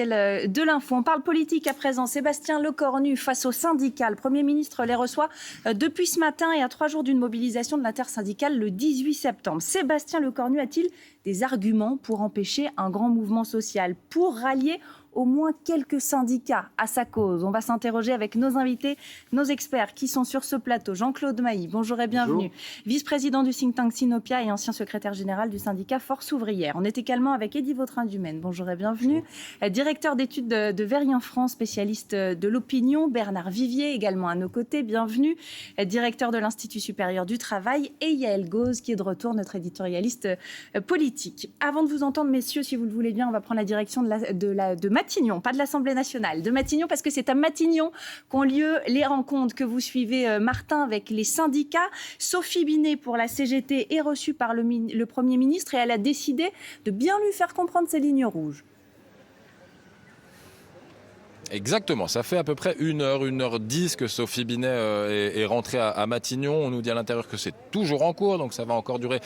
De l'info. On parle politique à présent. Sébastien Lecornu face aux syndicats. Le Premier ministre les reçoit depuis ce matin et à 3 jours d'une mobilisation de l'intersyndicale le 18 septembre. Sébastien Lecornu a-t-il des arguments pour empêcher un grand mouvement social, pour rallier au moins quelques syndicats à sa cause? On va s'interroger avec nos invités, nos experts qui sont sur ce plateau. Jean-Claude Mailly, bonjour et bienvenue. Bonjour. Vice-président du think tank Sinopia et ancien secrétaire général du syndicat Force ouvrière. On est également avec Eddy Vautrin-Dumaine, bonjour et bienvenue. Bonjour. Directeur d'études de Verian France, spécialiste de l'opinion. Bernard Vivier, également à nos côtés, bienvenue. Directeur de l'Institut supérieur du travail. Et Yael Gauze, qui est de retour, notre éditorialiste politique. Avant de vous entendre, messieurs, si vous le voulez bien, on va prendre la direction de Matignon, pas de l'Assemblée nationale, de Matignon, parce que c'est à Matignon qu'ont lieu les rencontres que vous suivez, Martin, avec les syndicats. Sophie Binet, pour la CGT, est reçue par le Premier ministre et elle a décidé de bien lui faire comprendre ses lignes rouges. Exactement, ça fait à peu près 1h10 que Sophie Binet est rentrée à Matignon. On nous dit à l'intérieur que c'est toujours en cours, donc ça va encore durer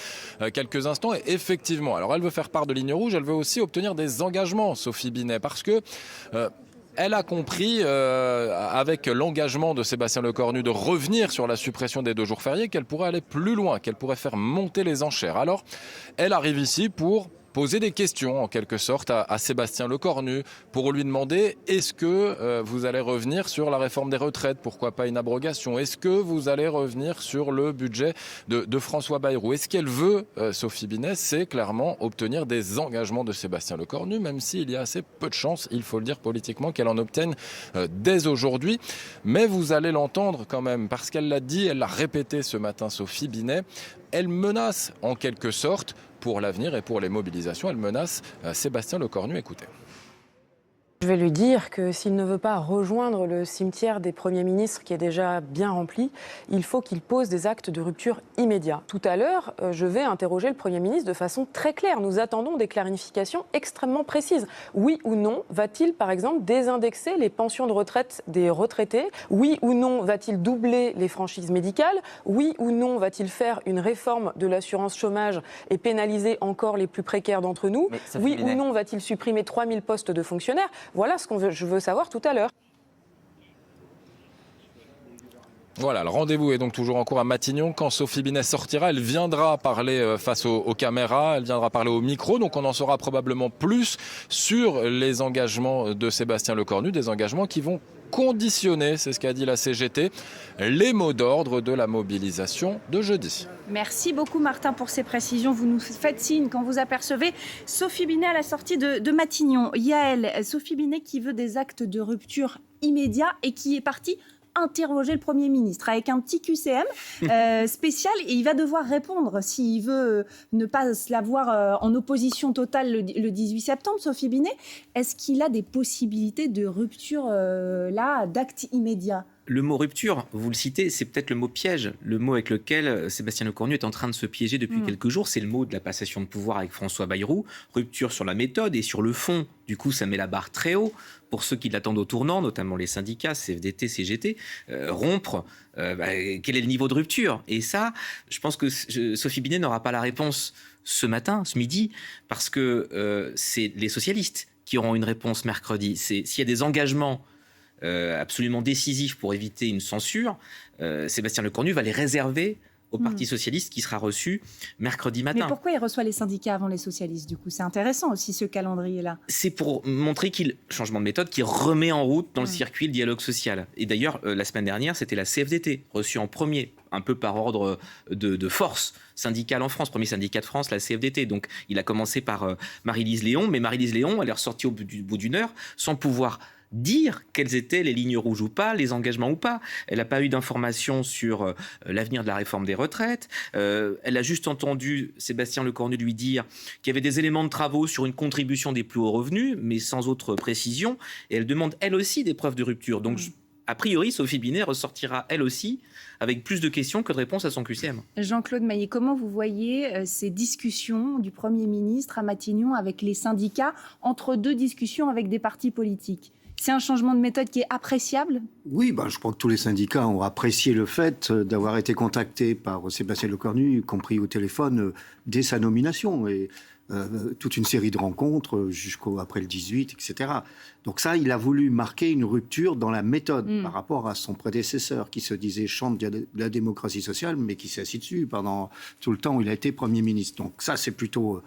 quelques instants. Et effectivement, alors elle veut faire part de lignes rouges, elle veut aussi obtenir des engagements, Sophie Binet, parce que... elle a compris, avec l'engagement de Sébastien Lecornu de revenir sur la suppression des 2 jours fériés, qu'elle pourrait aller plus loin, qu'elle pourrait faire monter les enchères. Alors, elle arrive ici pour poser des questions, en quelque sorte, à Sébastien Lecornu, pour lui demander est-ce que vous allez revenir sur la réforme des retraites, pourquoi pas une abrogation? Est-ce que vous allez revenir sur le budget de François Bayrou? Et ce qu'elle veut, Sophie Binet, c'est clairement obtenir des engagements de Sébastien Lecornu, même s'il y a assez peu de chances, il faut le dire politiquement, qu'elle en obtienne dès aujourd'hui. Mais vous allez l'entendre quand même, parce qu'elle l'a dit, elle l'a répété ce matin, Sophie Binet, elle menace en quelque sorte, pour l'avenir et pour les mobilisations, elle menace Sébastien Lecornu. Écoutez. Je vais lui dire que s'il ne veut pas rejoindre le cimetière des premiers ministres qui est déjà bien rempli, il faut qu'il pose des actes de rupture immédiats. Tout à l'heure, je vais interroger le Premier ministre de façon très claire. Nous attendons des clarifications extrêmement précises. Oui ou non, va-t-il par exemple désindexer les pensions de retraite des retraités? Oui ou non, va-t-il doubler les franchises médicales? Oui ou non, va-t-il faire une réforme de l'assurance chômage et pénaliser encore les plus précaires d'entre nous? Oui ou non, va-t-il supprimer 3000 postes de fonctionnaires? Voilà ce que je veux savoir tout à l'heure. Voilà, le rendez-vous est donc toujours en cours à Matignon. Quand Sophie Binet sortira, elle viendra parler face aux caméras, elle viendra parler au micro. Donc on en saura probablement plus sur les engagements de Sébastien Lecornu, des engagements qui vont conditionner, c'est ce qu'a dit la CGT, les mots d'ordre de la mobilisation de jeudi. Merci beaucoup Martin pour ces précisions. Vous nous faites signe quand vous apercevez Sophie Binet à la sortie de Matignon. Yael, Sophie Binet qui veut des actes de rupture immédiats et qui est partie interroger le Premier ministre avec un petit QCM spécial et il va devoir répondre s'il veut ne pas se la voir en opposition totale le 18 septembre. Sophie Binet, est-ce qu'il a des possibilités de rupture d'actes immédiats? Le mot rupture, vous le citez, c'est peut-être le mot piège, le mot avec lequel Sébastien Lecornu est en train de se piéger depuis quelques jours. C'est le mot de la passation de pouvoir avec François Bayrou. Rupture sur la méthode et sur le fond. Du coup, ça met la barre très haut pour ceux qui l'attendent au tournant, notamment les syndicats, CFDT, CGT. Rompre, quel est le niveau de rupture? Et ça, je pense que Sophie Binet n'aura pas la réponse ce matin, ce midi, parce que c'est les socialistes qui auront une réponse mercredi. S'il y a des engagements absolument décisif pour éviter une censure, Sébastien Lecornu va les réserver au Parti socialiste qui sera reçu mercredi matin. Mais pourquoi il reçoit les syndicats avant les socialistes du coup? C'est intéressant aussi ce calendrier-là. C'est pour montrer changement de méthode, qui remet en route dans le circuit le dialogue social. Et d'ailleurs, la semaine dernière, c'était la CFDT, reçue en premier, un peu par ordre de force syndicale en France, premier syndicat de France, la CFDT. Donc il a commencé par Marie-Lise Léon, mais Marie-Lise Léon, elle est ressortie au bout d'une heure sans pouvoir dire quelles étaient les lignes rouges ou pas, les engagements ou pas. Elle n'a pas eu d'informations sur l'avenir de la réforme des retraites. Elle a juste entendu Sébastien Lecornu lui dire qu'il y avait des éléments de travaux sur une contribution des plus hauts revenus, mais sans autre précision. Et elle demande, elle aussi, des preuves de rupture. Donc, a priori, Sophie Binet ressortira, elle aussi, avec plus de questions que de réponses à son QCM. Jean-Claude Mailly, comment vous voyez ces discussions du Premier ministre à Matignon avec les syndicats, entre deux discussions avec des partis politiques? C'est un changement de méthode qui est appréciable? Oui, je crois que tous les syndicats ont apprécié le fait d'avoir été contactés par Sébastien Lecornu, y compris au téléphone, dès sa nomination. Et toute une série de rencontres jusqu'après le 18, etc. Donc ça, il a voulu marquer une rupture dans la méthode par rapport à son prédécesseur qui se disait chante de la démocratie sociale, mais qui s'est assis dessus pendant tout le temps où il a été Premier ministre. Donc ça, c'est plutôt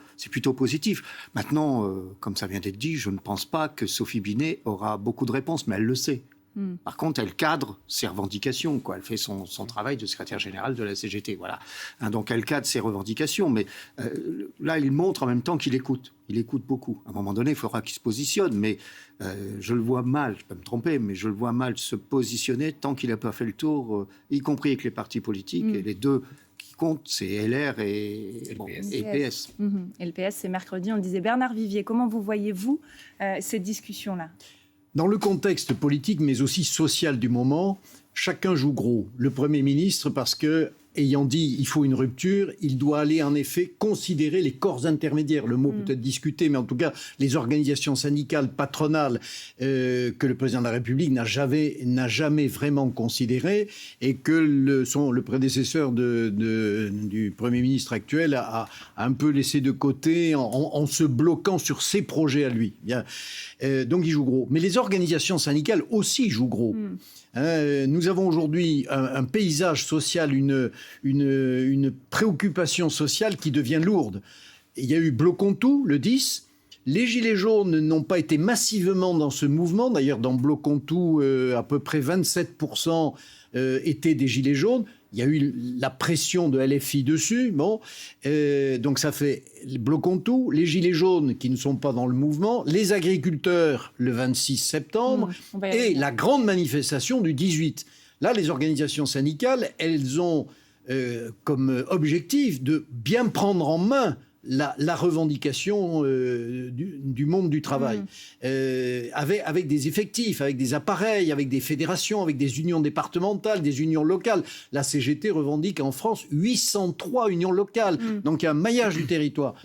positif. Maintenant, comme ça vient d'être dit, je ne pense pas que Sophie Binet aura beaucoup de réponses, mais elle le sait. Par contre, elle cadre ses revendications, quoi. Elle fait son travail de secrétaire générale de la CGT, voilà. Donc, elle cadre ses revendications, mais là, il montre en même temps qu'il écoute. Il écoute beaucoup. À un moment donné, il faudra qu'il se positionne, mais je le vois mal, je peux me tromper, mais je le vois mal se positionner tant qu'il n'a pas fait le tour, y compris avec les partis politiques, et les deux qui comptent, c'est LR et PS. Et le PS, c'est mercredi, on le disait. Bernard Vivier, comment vous voyez-vous cette discussion-là ? Dans le contexte politique, mais aussi social du moment, chacun joue gros. Le Premier ministre, parce que, ayant dit il faut une rupture, il doit aller en effet considérer les corps intermédiaires. Le mot peut être discuté, mais en tout cas, les organisations syndicales, patronales, que le président de la République n'a jamais vraiment considéré, et que le prédécesseur du Premier ministre actuel a un peu laissé de côté en se bloquant sur ses projets à lui. Bien. Donc il joue gros. Mais les organisations syndicales aussi jouent gros. Nous avons aujourd'hui un paysage social, une préoccupation sociale qui devient lourde. Il y a eu Bloc-on-Tout, le 10. Les Gilets jaunes n'ont pas été massivement dans ce mouvement. D'ailleurs, dans Bloc-on-Tout, à peu près 27% étaient des Gilets jaunes. Il y a eu la pression de LFI dessus. Bon, donc ça fait Bloc-on-Tout, les Gilets jaunes qui ne sont pas dans le mouvement, les agriculteurs le 26 septembre et la grande manifestation du 18. Là, les organisations syndicales, elles ont comme objectif de bien prendre en main la revendication du monde du travail, avec des effectifs, avec des appareils, avec des fédérations, avec des unions départementales, des unions locales. La CGT revendique en France 803 unions locales. Donc il y a un maillage du territoire.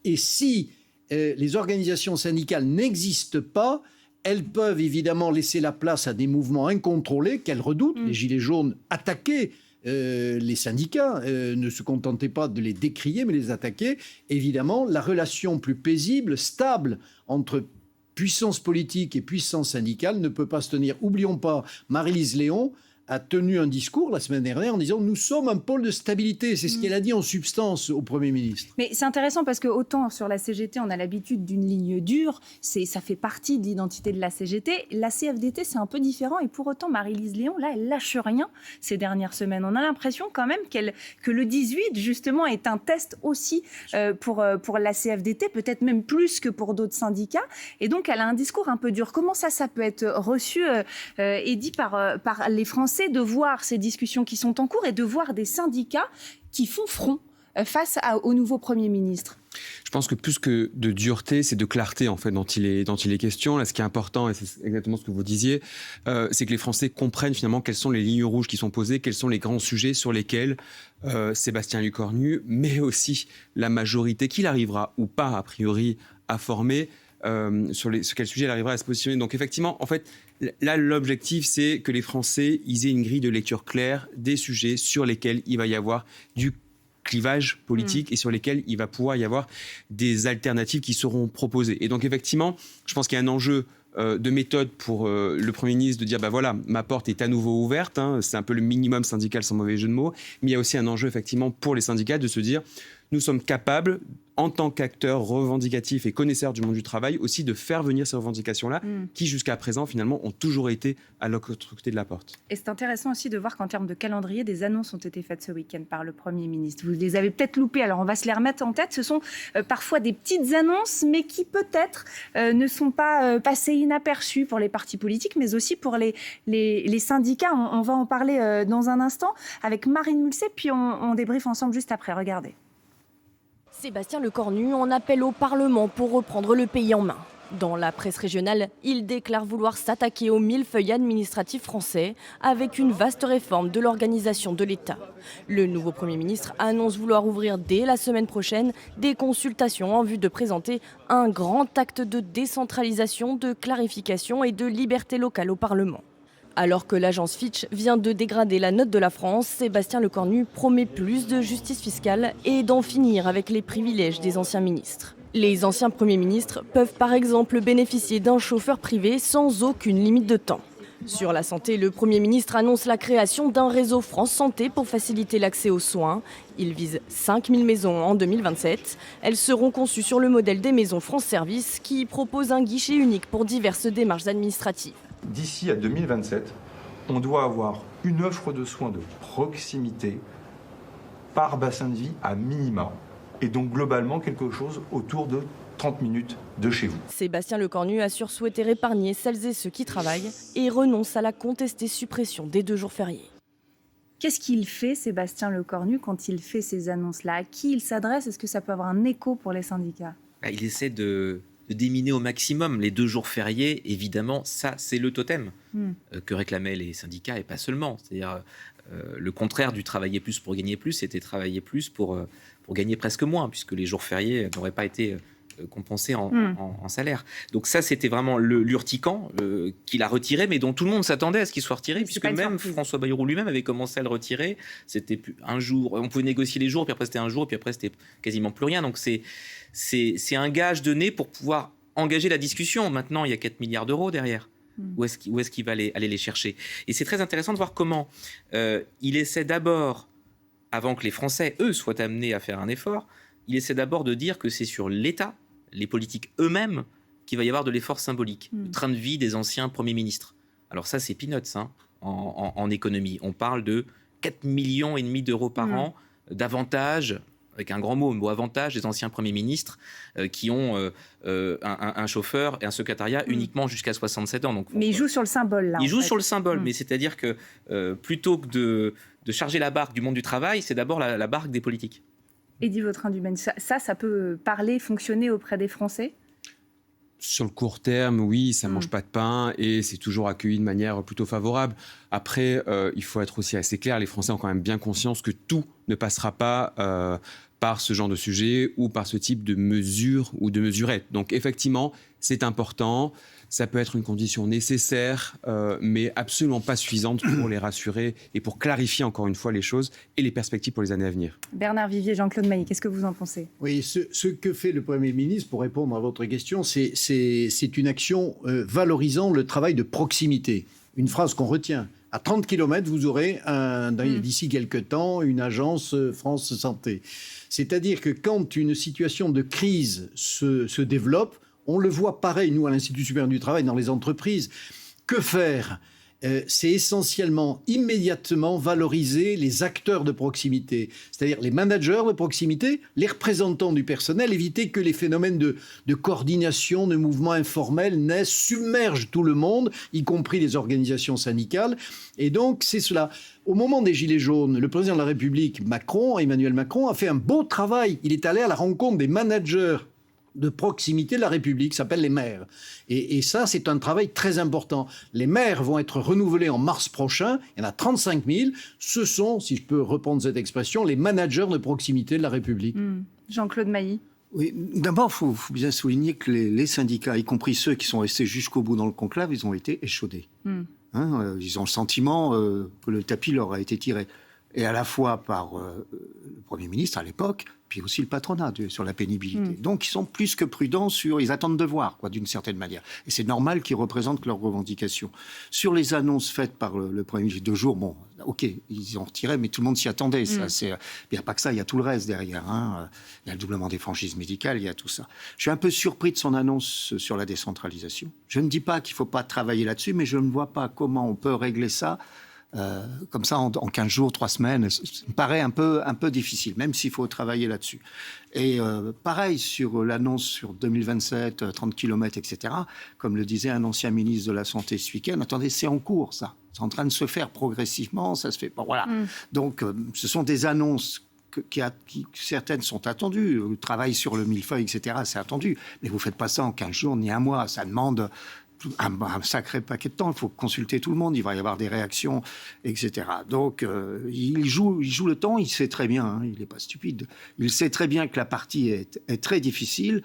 Et si les organisations syndicales n'existent pas, elles peuvent évidemment laisser la place à des mouvements incontrôlés qu'elles redoutent. Les Gilets jaunes attaquaient les syndicats, ne se contentaient pas de les décrier, mais les attaquaient. Évidemment, la relation plus paisible, stable entre puissance politique et puissance syndicale ne peut pas se tenir. Oublions pas, Maryse Léon a tenu un discours la semaine dernière en disant « Nous sommes un pôle de stabilité ». C'est ce qu'elle a dit en substance au Premier ministre. Mais c'est intéressant parce que autant sur la CGT, on a l'habitude d'une ligne dure, ça fait partie de l'identité de la CGT. La CFDT, c'est un peu différent et pour autant, Maryse Léon, là, elle lâche rien ces dernières semaines. On a l'impression quand même que le 18, justement, est un test aussi pour la CFDT, peut-être même plus que pour d'autres syndicats. Et donc, elle a un discours un peu dur. Comment ça peut être reçu et dit par les Français de voir ces discussions qui sont en cours et de voir des syndicats qui font front face au nouveau Premier ministre? Je pense que plus que de dureté, c'est de clarté en fait dont il est question. Là, ce qui est important, et c'est exactement ce que vous disiez, c'est que les Français comprennent finalement quelles sont les lignes rouges qui sont posées, quels sont les grands sujets sur lesquels Sébastien Lecornu, mais aussi la majorité qu'il arrivera ou pas a priori à former, sur quel sujet elle arrivera à se positionner. Donc effectivement, en fait, là, l'objectif, c'est que les Français ils aient une grille de lecture claire des sujets sur lesquels il va y avoir du clivage politique et sur lesquels il va pouvoir y avoir des alternatives qui seront proposées. Et donc effectivement, je pense qu'il y a un enjeu de méthode pour le Premier ministre de dire bah voilà, ma porte est à nouveau ouverte, c'est un peu le minimum syndical sans mauvais jeu de mots, mais il y a aussi un enjeu effectivement pour les syndicats de se dire nous sommes capables en tant qu'acteurs revendicatifs et connaisseurs du monde du travail aussi de faire venir ces revendications-là qui jusqu'à présent finalement ont toujours été à l'autre côté de la porte. Et c'est intéressant aussi de voir qu'en termes de calendrier, des annonces ont été faites ce week-end par le Premier ministre. Vous les avez peut-être loupées, alors on va se les remettre en tête. Ce sont parfois des petites annonces, mais qui peut-être ne sont pas passées inaperçues pour les partis politiques, mais aussi pour les syndicats. On va en parler dans un instant avec Marine Mulset, puis on débriefe ensemble juste après. Regardez. Sébastien Lecornu en appelle au Parlement pour reprendre le pays en main. Dans la presse régionale, il déclare vouloir s'attaquer au millefeuille administratif français avec une vaste réforme de l'organisation de l'État. Le nouveau Premier ministre annonce vouloir ouvrir dès la semaine prochaine des consultations en vue de présenter un grand acte de décentralisation, de clarification et de liberté locale au Parlement. Alors que l'agence Fitch vient de dégrader la note de la France, Sébastien Lecornu promet plus de justice fiscale et d'en finir avec les privilèges des anciens ministres. Les anciens premiers ministres peuvent par exemple bénéficier d'un chauffeur privé sans aucune limite de temps. Sur la santé, le Premier ministre annonce la création d'un réseau France Santé pour faciliter l'accès aux soins. Il vise 5000 maisons en 2027. Elles seront conçues sur le modèle des maisons France Service qui proposent un guichet unique pour diverses démarches administratives. D'ici à 2027, on doit avoir une offre de soins de proximité par bassin de vie à minima. Et donc globalement quelque chose autour de 30 minutes de chez vous. Sébastien Lecornu assure souhaiter épargner celles et ceux qui travaillent et renonce à la contestée suppression des 2 jours fériés. Qu'est-ce qu'il fait, Sébastien Lecornu, quand il fait ces annonces-là? À qui il s'adresse? Est-ce que ça peut avoir un écho pour les syndicats? Il essaie de déminer au maximum les 2 jours fériés. Évidemment, ça, c'est le totem que réclamaient les syndicats et pas seulement. C'est-à-dire le contraire du travailler plus pour gagner plus, c'était travailler plus pour gagner presque moins, puisque les jours fériés n'auraient pas été compensés en salaire. Donc ça, c'était vraiment l'urticant qu'il a retiré, mais dont tout le monde s'attendait à ce qu'il soit retiré, puisque même François Bayrou lui-même avait commencé à le retirer. C'était un jour, on pouvait négocier les jours, puis après c'était un jour, puis après c'était quasiment plus rien. Donc c'est un gage donné pour pouvoir engager la discussion. Maintenant, il y a 4 milliards d'euros derrière. Où est-ce qu'il va aller les chercher? Et c'est très intéressant de voir comment il essaie d'abord, avant que les Français, eux, soient amenés à faire un effort, il essaie d'abord de dire que c'est sur l'État, les politiques eux-mêmes, qu'il va y avoir de l'effort symbolique, le train de vie des anciens premiers ministres. Alors ça, c'est peanuts en économie. On parle de 4,5 millions d'euros par an d'avantages, avec un grand mot avantage, des anciens premiers ministres qui ont un chauffeur et un secrétariat uniquement jusqu'à 67 ans. Donc, mais ils jouent sur le symbole, là. Ils jouent sur le symbole, mais c'est-à-dire que plutôt que de charger la barque du monde du travail, c'est d'abord la barque des politiques. Eddy Vautrin-Dumaine, ça peut parler, fonctionner auprès des Français? Sur le court terme, oui, ça ne mange pas de pain et c'est toujours accueilli de manière plutôt favorable. Après, il faut être aussi assez clair, les Français ont quand même bien conscience que tout ne passera pas par ce genre de sujet ou par ce type de mesures ou de mesurettes. Donc effectivement, c'est important, ça peut être une condition nécessaire, mais absolument pas suffisante pour les rassurer et pour clarifier encore une fois les choses et les perspectives pour les années à venir. Bernard Vivier, Jean-Claude Mailly, qu'est-ce que vous en pensez? Oui, ce que fait le Premier ministre, pour répondre à votre question, c'est une action valorisant le travail de proximité. Une phrase qu'on retient. À 30 km, vous aurez d'ici quelques temps une agence France Santé. C'est-à-dire que quand une situation de crise se développe, on le voit pareil, nous, à l'Institut supérieur du travail, dans les entreprises. Que faire? C'est essentiellement, immédiatement, valoriser les acteurs de proximité, c'est-à-dire les managers de proximité, les représentants du personnel, éviter que les phénomènes de coordination, de mouvements informels naissent, submergent tout le monde, y compris les organisations syndicales. Et donc, c'est cela. Au moment des Gilets jaunes, le président de la République, Emmanuel Macron, a fait un beau travail. Il est allé à la rencontre des managers de proximité de la République, s'appellent les maires. Et ça, c'est un travail très important. Les maires vont être renouvelés en mars prochain. Il y en a 35 000. Ce sont, si je peux reprendre cette expression, les managers de proximité de la République. Jean-Claude Mailly. Oui, d'abord, il faut bien souligner que les syndicats, y compris ceux qui sont restés jusqu'au bout dans le conclave, ils ont été échaudés. Ils ont le sentiment que le tapis leur a été tiré. Et à la fois par le Premier ministre à l'époque, puis aussi le patronat sur la pénibilité. Donc ils sont plus que prudents ils attendent de voir, d'une certaine manière. Et c'est normal qu'ils représentent leurs revendications. Sur les annonces faites par le Premier ministre, 2 jours, bon, ok, ils ont retiré, mais tout le monde s'y attendait. Il n'y a pas que ça, il y a tout le reste derrière. Il y a le doublement des franchises médicales, il y a tout ça. Je suis un peu surpris de son annonce sur la décentralisation. Je ne dis pas qu'il ne faut pas travailler là-dessus, mais je ne vois pas comment on peut régler ça comme ça en 15 jours, 3 semaines. Ça me paraît un peu difficile, même s'il faut travailler là-dessus. Et pareil, sur l'annonce sur 2027, 30 km, etc., comme le disait un ancien ministre de la Santé ce week-end, attendez, c'est en cours, ça. C'est en train de se faire progressivement, ça se fait. Bon, voilà. Donc, ce sont des annonces qui certaines sont attendues. Le travail sur le millefeuille, etc., c'est attendu. Mais vous ne faites pas ça en 15 jours ni un mois. Ça demande un sacré paquet de temps. Il faut consulter tout le monde, il va y avoir des réactions, etc. Donc, il joue le temps, il sait très bien, hein, il n'est pas stupide. Il sait très bien que la partie est très difficile.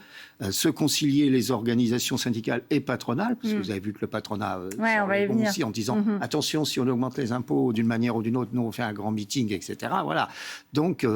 Se concilier les organisations syndicales et patronales, parce que vous avez vu que le patronat on va y venir. aussi en disant attention, si on augmente les impôts d'une manière ou d'une autre, nous on fait un grand meeting, etc. Voilà. Donc,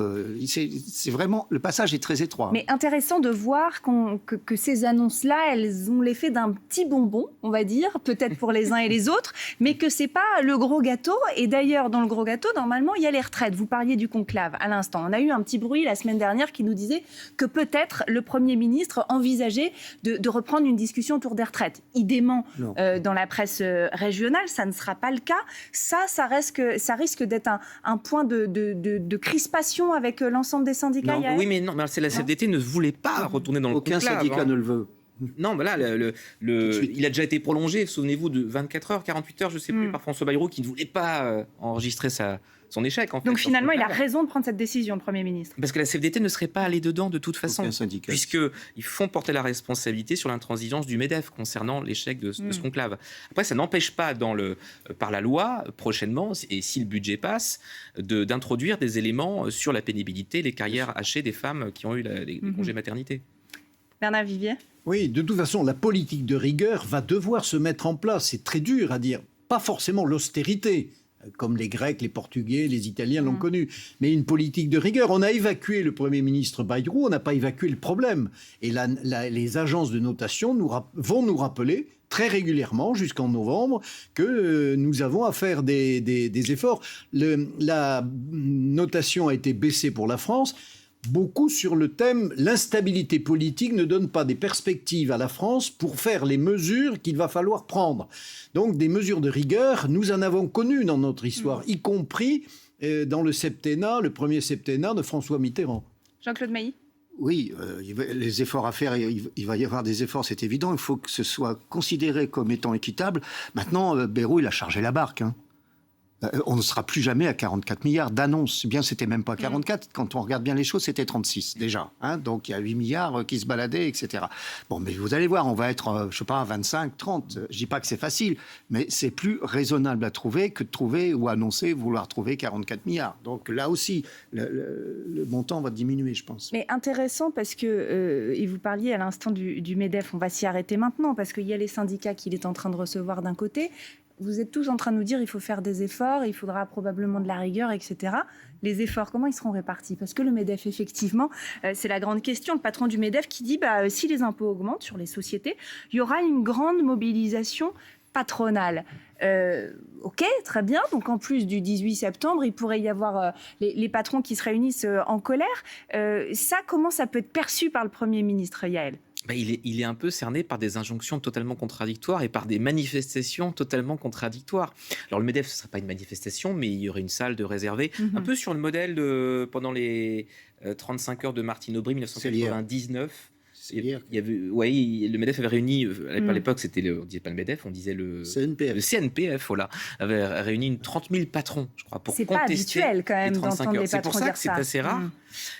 c'est vraiment, le passage est très étroit. Mais intéressant de voir que ces annonces-là, elles ont l'effet d'un petit bonbon, on va dire, peut-être pour les uns et les autres, mais que c'est pas le gros gâteau. Et d'ailleurs, dans le gros gâteau, normalement, il y a les retraites. Vous parliez du conclave à l'instant. On a eu un petit bruit la semaine dernière qui nous disait que peut-être le Premier ministre envisageait de reprendre une discussion autour des retraites. Idément, dans la presse régionale, ça ne sera pas le cas. Ça risque d'être un point de crispation avec l'ensemble des syndicats. Non, oui, mais non, mais c'est la CFDT ne voulait pas retourner dans le conclave. Aucun syndicat ne le veut. Non, mais là, il a déjà été prolongé, souvenez-vous, de 24 heures, 48 heures, je ne sais plus, par François Bayrou, qui ne voulait pas enregistrer son échec. En fait, donc finalement, il a raison de prendre cette décision, le Premier ministre. Parce que la CFDT ne serait pas allée dedans de toute façon, puisqu'ils font porter la responsabilité sur l'intransigeance du MEDEF concernant l'échec de ce conclave. Après, ça n'empêche pas, par la loi, prochainement, et si le budget passe, d'introduire des éléments sur la pénibilité, les carrières hachées des femmes qui ont eu les congés maternité. Bernard Vivier ? Oui, de toute façon, la politique de rigueur va devoir se mettre en place. C'est très dur à dire. Pas forcément l'austérité, comme les Grecs, les Portugais, les Italiens l'ont connu, mais une politique de rigueur. On a évacué le Premier ministre Bayrou, on n'a pas évacué le problème. Et les agences de notation vont nous rappeler très régulièrement, jusqu'en novembre, que nous avons à faire des efforts. La notation a été baissée pour la France, beaucoup sur le thème « l'instabilité politique ne donne pas des perspectives à la France pour faire les mesures qu'il va falloir prendre ». Donc des mesures de rigueur, nous en avons connues dans notre histoire, y compris dans le premier septennat de François Mitterrand. Jean-Claude Mailly ? Oui, les efforts à faire, il va y avoir des efforts, c'est évident. Il faut que ce soit considéré comme étant équitable. Maintenant, Bayrou, il a chargé la barque, hein. On ne sera plus jamais à 44 milliards d'annonces. Bien, c'était même pas 44. Quand on regarde bien les choses, c'était 36 déjà. Hein, donc, il y a 8 milliards qui se baladaient, etc. Bon, mais vous allez voir, on va être, je sais pas, à 25, 30. Je dis pas que c'est facile, mais c'est plus raisonnable à trouver que de trouver ou annoncer vouloir trouver 44 milliards. Donc, là aussi, le montant va diminuer, je pense. Mais intéressant parce que, et vous parliez à l'instant du MEDEF, on va s'y arrêter maintenant parce qu'il y a les syndicats qu'il est en train de recevoir d'un côté. Vous êtes tous en train de nous dire qu'il faut faire des efforts, il faudra probablement de la rigueur, etc. Les efforts, comment ils seront répartis ? Parce que le MEDEF, effectivement, c'est la grande question. Le patron du MEDEF qui dit si les impôts augmentent sur les sociétés, il y aura une grande mobilisation patronale. Ok, très bien. Donc en plus du 18 septembre, il pourrait y avoir les patrons qui se réunissent en colère. Ça, comment ça peut être perçu par le Premier ministre, Yael ? Il est un peu cerné par des injonctions totalement contradictoires et par des manifestations totalement contradictoires. Alors le MEDEF, ce ne serait pas une manifestation, mais il y aurait une salle de réservée, un peu sur le modèle de pendant les 35 heures de Martine Aubry 1999. Il y avait, le MEDEF avait réuni, à l'époque on disait pas le MEDEF, on disait le CNPF, voilà, avait réuni 30 000 patrons, je crois, pour contester pas habituel, quand même, les 35 heures. C'est pour ça que c'est assez rare.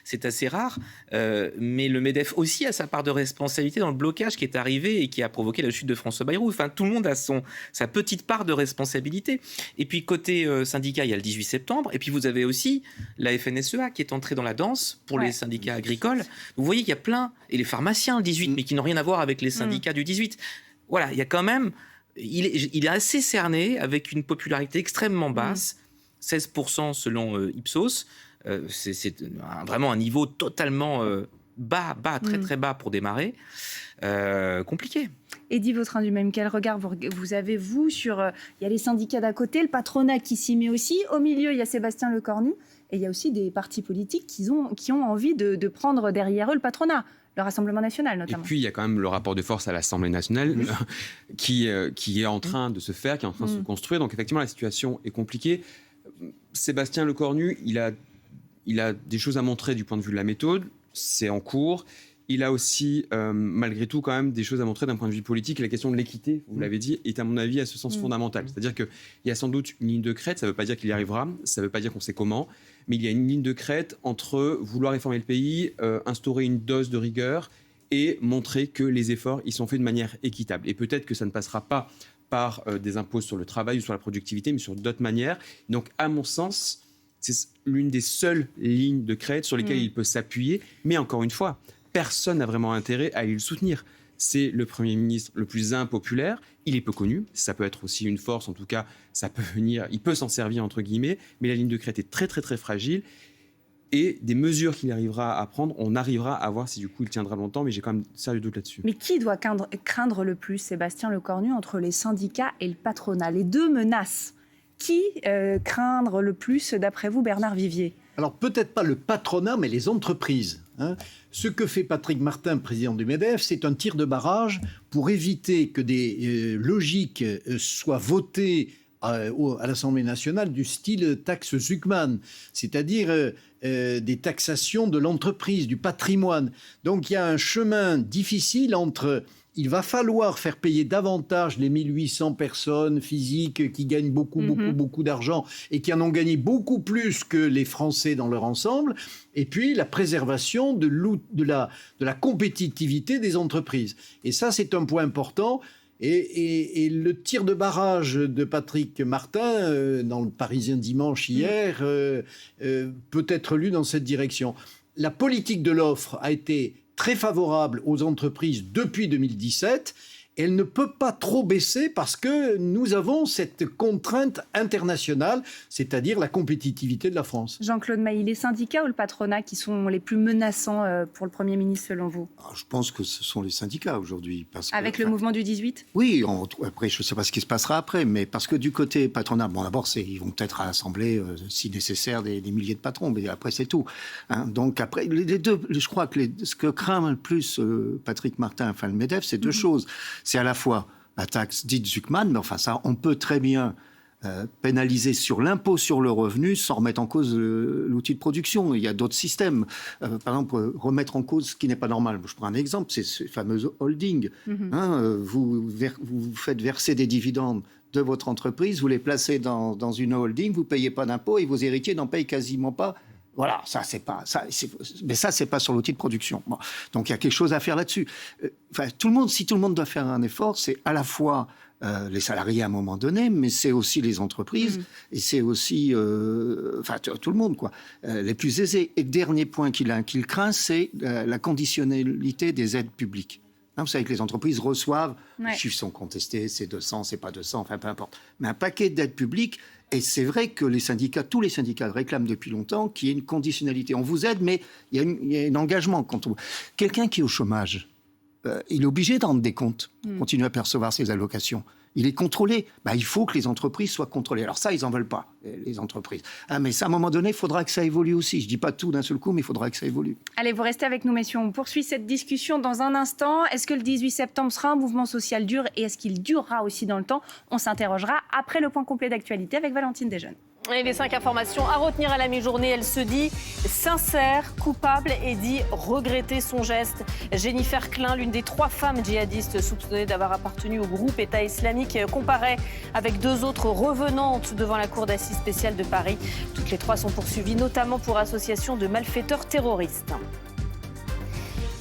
C'est assez rare, mais le MEDEF aussi a sa part de responsabilité dans le blocage qui est arrivé et qui a provoqué la chute de François Bayrou. Enfin, tout le monde a sa petite part de responsabilité. Et puis, côté syndicat, il y a le 18 septembre. Et puis, vous avez aussi la FNSEA qui est entrée dans la danse pour les syndicats agricoles. Vous voyez, il y a plein... Et les pharmaciens, le 18, mais qui n'ont rien à voir avec les syndicats du 18. Voilà, il y a quand même... Il est assez cerné avec une popularité extrêmement basse, 16% selon Ipsos. C'est vraiment un niveau totalement bas, très très bas pour démarrer. Compliqué. Et dit votre indument, quel regard vous avez, vous, sur... Il y a les syndicats d'à côté, le patronat qui s'y met aussi. Au milieu, il y a Sébastien Lecornu. Et il y a aussi des partis politiques qui ont envie de prendre derrière eux le patronat. Le Rassemblement national, notamment. Et puis, il y a quand même le rapport de force à l'Assemblée nationale qui est en train de se faire, qui est en train de se construire. Donc, effectivement, la situation est compliquée. Sébastien Lecornu, il a des choses à montrer du point de vue de la méthode. C'est en cours. Il a aussi, malgré tout, quand même des choses à montrer d'un point de vue politique. Et la question de l'équité, vous l'avez dit, est à mon avis à ce sens fondamental. C'est-à-dire qu'il y a sans doute une ligne de crête. Ça ne veut pas dire qu'il y arrivera. Ça ne veut pas dire qu'on sait comment. Mais il y a une ligne de crête entre vouloir réformer le pays, instaurer une dose de rigueur et montrer que les efforts ils sont faits de manière équitable. Et peut-être que ça ne passera pas par des impôts sur le travail ou sur la productivité, mais sur d'autres manières. Donc, à mon sens, c'est l'une des seules lignes de crête sur lesquelles il peut s'appuyer. Mais encore une fois, personne n'a vraiment intérêt à aller le soutenir. C'est le Premier ministre le plus impopulaire. Il est peu connu. Ça peut être aussi une force. En tout cas, ça peut venir. Il peut s'en servir, entre guillemets. Mais la ligne de crête est très, très, très fragile. Et des mesures qu'il arrivera à prendre, on arrivera à voir si du coup il tiendra longtemps, mais j'ai quand même sérieux doute là-dessus. Mais qui doit craindre le plus, Sébastien Lecornu, entre les syndicats et le patronat? Les deux menacent. Qui craindre le plus, d'après vous, Bernard Vivier? Alors peut-être pas le patronat, mais les entreprises. Ce que fait Patrick Martin, président du MEDEF, c'est un tir de barrage pour éviter que des logiques soient votées à l'Assemblée nationale du style taxe Zuckman, c'est-à-dire des taxations de l'entreprise, du patrimoine. Donc il y a un chemin difficile entre... Il va falloir faire payer davantage les 1800 personnes physiques qui gagnent beaucoup d'argent et qui en ont gagné beaucoup plus que les Français dans leur ensemble. Et puis, la préservation de la compétitivité des entreprises. Et ça, c'est un point important. Et le tir de barrage de Patrick Martin, dans le Parisien dimanche hier, peut être lu dans cette direction. La politique de l'offre a été très favorable aux entreprises depuis 2017. Elle ne peut pas trop baisser parce que nous avons cette contrainte internationale, c'est-à-dire la compétitivité de la France. Jean-Claude Mailly, les syndicats ou le patronat qui sont les plus menaçants pour le Premier ministre selon vous? Alors, je pense que ce sont les syndicats aujourd'hui. Avec le mouvement du 18 ? Oui, après je ne sais pas ce qui se passera après, mais parce que du côté patronat, bon d'abord ils vont peut-être rassembler si nécessaire des milliers de patrons, mais après c'est tout. Donc après, les deux, je crois que ce que craint le plus Patrick Martin, enfin le MEDEF, c'est deux choses. C'est à la fois la taxe dite Zuckman, mais enfin ça, on peut très bien pénaliser sur l'impôt sur le revenu sans remettre en cause l'outil de production. Il y a d'autres systèmes. Par exemple, remettre en cause ce qui n'est pas normal. Je prends un exemple, c'est ce fameux holding. Vous faites verser des dividendes de votre entreprise, vous les placez dans une holding, vous ne payez pas d'impôt et vos héritiers n'en payent quasiment pas. Voilà, mais ça, c'est pas sur l'outil de production. Bon, donc il y a quelque chose à faire là-dessus. Si tout le monde doit faire un effort, c'est à la fois les salariés à un moment donné, mais c'est aussi les entreprises et c'est aussi, tout le monde, quoi. Les plus aisés. Et dernier point qu'il craint, c'est la conditionnalité des aides publiques. Vous savez que les entreprises reçoivent, les chiffres sont contestés, c'est 200, c'est pas 200, enfin peu importe. Mais un paquet d'aides publiques, et c'est vrai que tous les syndicats réclament depuis longtemps qu'il y ait une conditionnalité. On vous aide, mais il y a un engagement. Quelqu'un qui est au chômage, il est obligé de rendre des comptes, continuer à percevoir ses allocations. Il est contrôlé. Il faut que les entreprises soient contrôlées. Alors ça, ils n'en veulent pas, les entreprises. Mais ça, à un moment donné, il faudra que ça évolue aussi. Je ne dis pas tout d'un seul coup, mais il faudra que ça évolue. Allez, vous restez avec nous, messieurs. On poursuit cette discussion dans un instant. Est-ce que le 18 septembre sera un mouvement social dur et est-ce qu'il durera aussi dans le temps? On s'interrogera après le point complet d'actualité avec Valentine Desjeunes. Et les 5 informations à retenir à la mi-journée, elle se dit sincère, coupable et dit regretter son geste. Jennifer Klein, l'une des 3 femmes djihadistes soupçonnées d'avoir appartenu au groupe État islamique, comparaît avec 2 autres revenantes devant la cour d'assises spéciale de Paris. Toutes les 3 sont poursuivies, notamment pour association de malfaiteurs terroristes.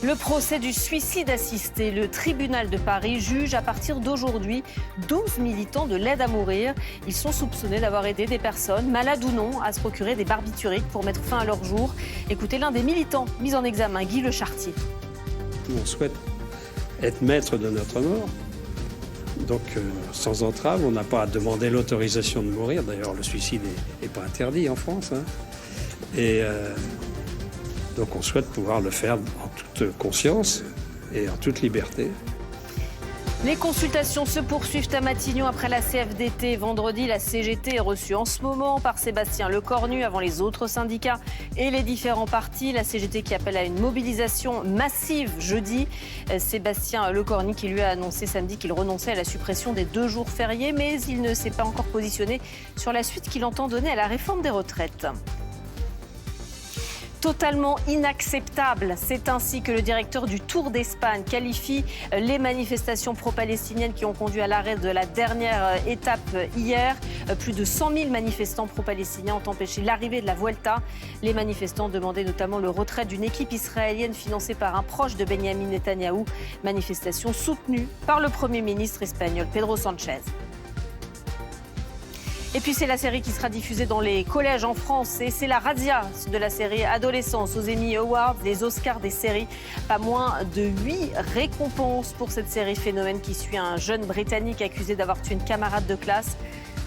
Le procès du suicide assisté. Le tribunal de Paris juge à partir d'aujourd'hui 12 militants de l'aide à mourir. Ils sont soupçonnés d'avoir aidé des personnes, malades ou non, à se procurer des barbituriques pour mettre fin à leur jour. Écoutez l'un des militants mis en examen, Guy Le Chartier. On souhaite être maître de notre mort. Donc sans entrave, on n'a pas à demander l'autorisation de mourir. D'ailleurs, le suicide n'est pas interdit en France. Donc on souhaite pouvoir le faire en toute conscience et en toute liberté. Les consultations se poursuivent à Matignon après la CFDT. Vendredi, la CGT est reçue en ce moment par Sébastien Lecornu avant les autres syndicats et les différents partis. La CGT qui appelle à une mobilisation massive jeudi. Sébastien Lecornu qui lui a annoncé samedi qu'il renonçait à la suppression des 2 jours fériés, mais il ne s'est pas encore positionné sur la suite qu'il entend donner à la réforme des retraites. totalement inacceptable. C'est ainsi que le directeur du Tour d'Espagne qualifie les manifestations pro-palestiniennes qui ont conduit à l'arrêt de la dernière étape hier. Plus de 100 000 manifestants pro-palestiniens ont empêché l'arrivée de la Vuelta. Les manifestants demandaient notamment le retrait d'une équipe israélienne financée par un proche de Benjamin Netanyahou. Manifestation soutenue par le Premier ministre espagnol Pedro Sánchez. Et puis c'est la série qui sera diffusée dans les collèges en France et c'est la razzia de la série Adolescence aux Emmy Awards, les Oscars des séries. Pas moins de 8 récompenses pour cette série phénomène qui suit un jeune Britannique accusé d'avoir tué une camarade de classe.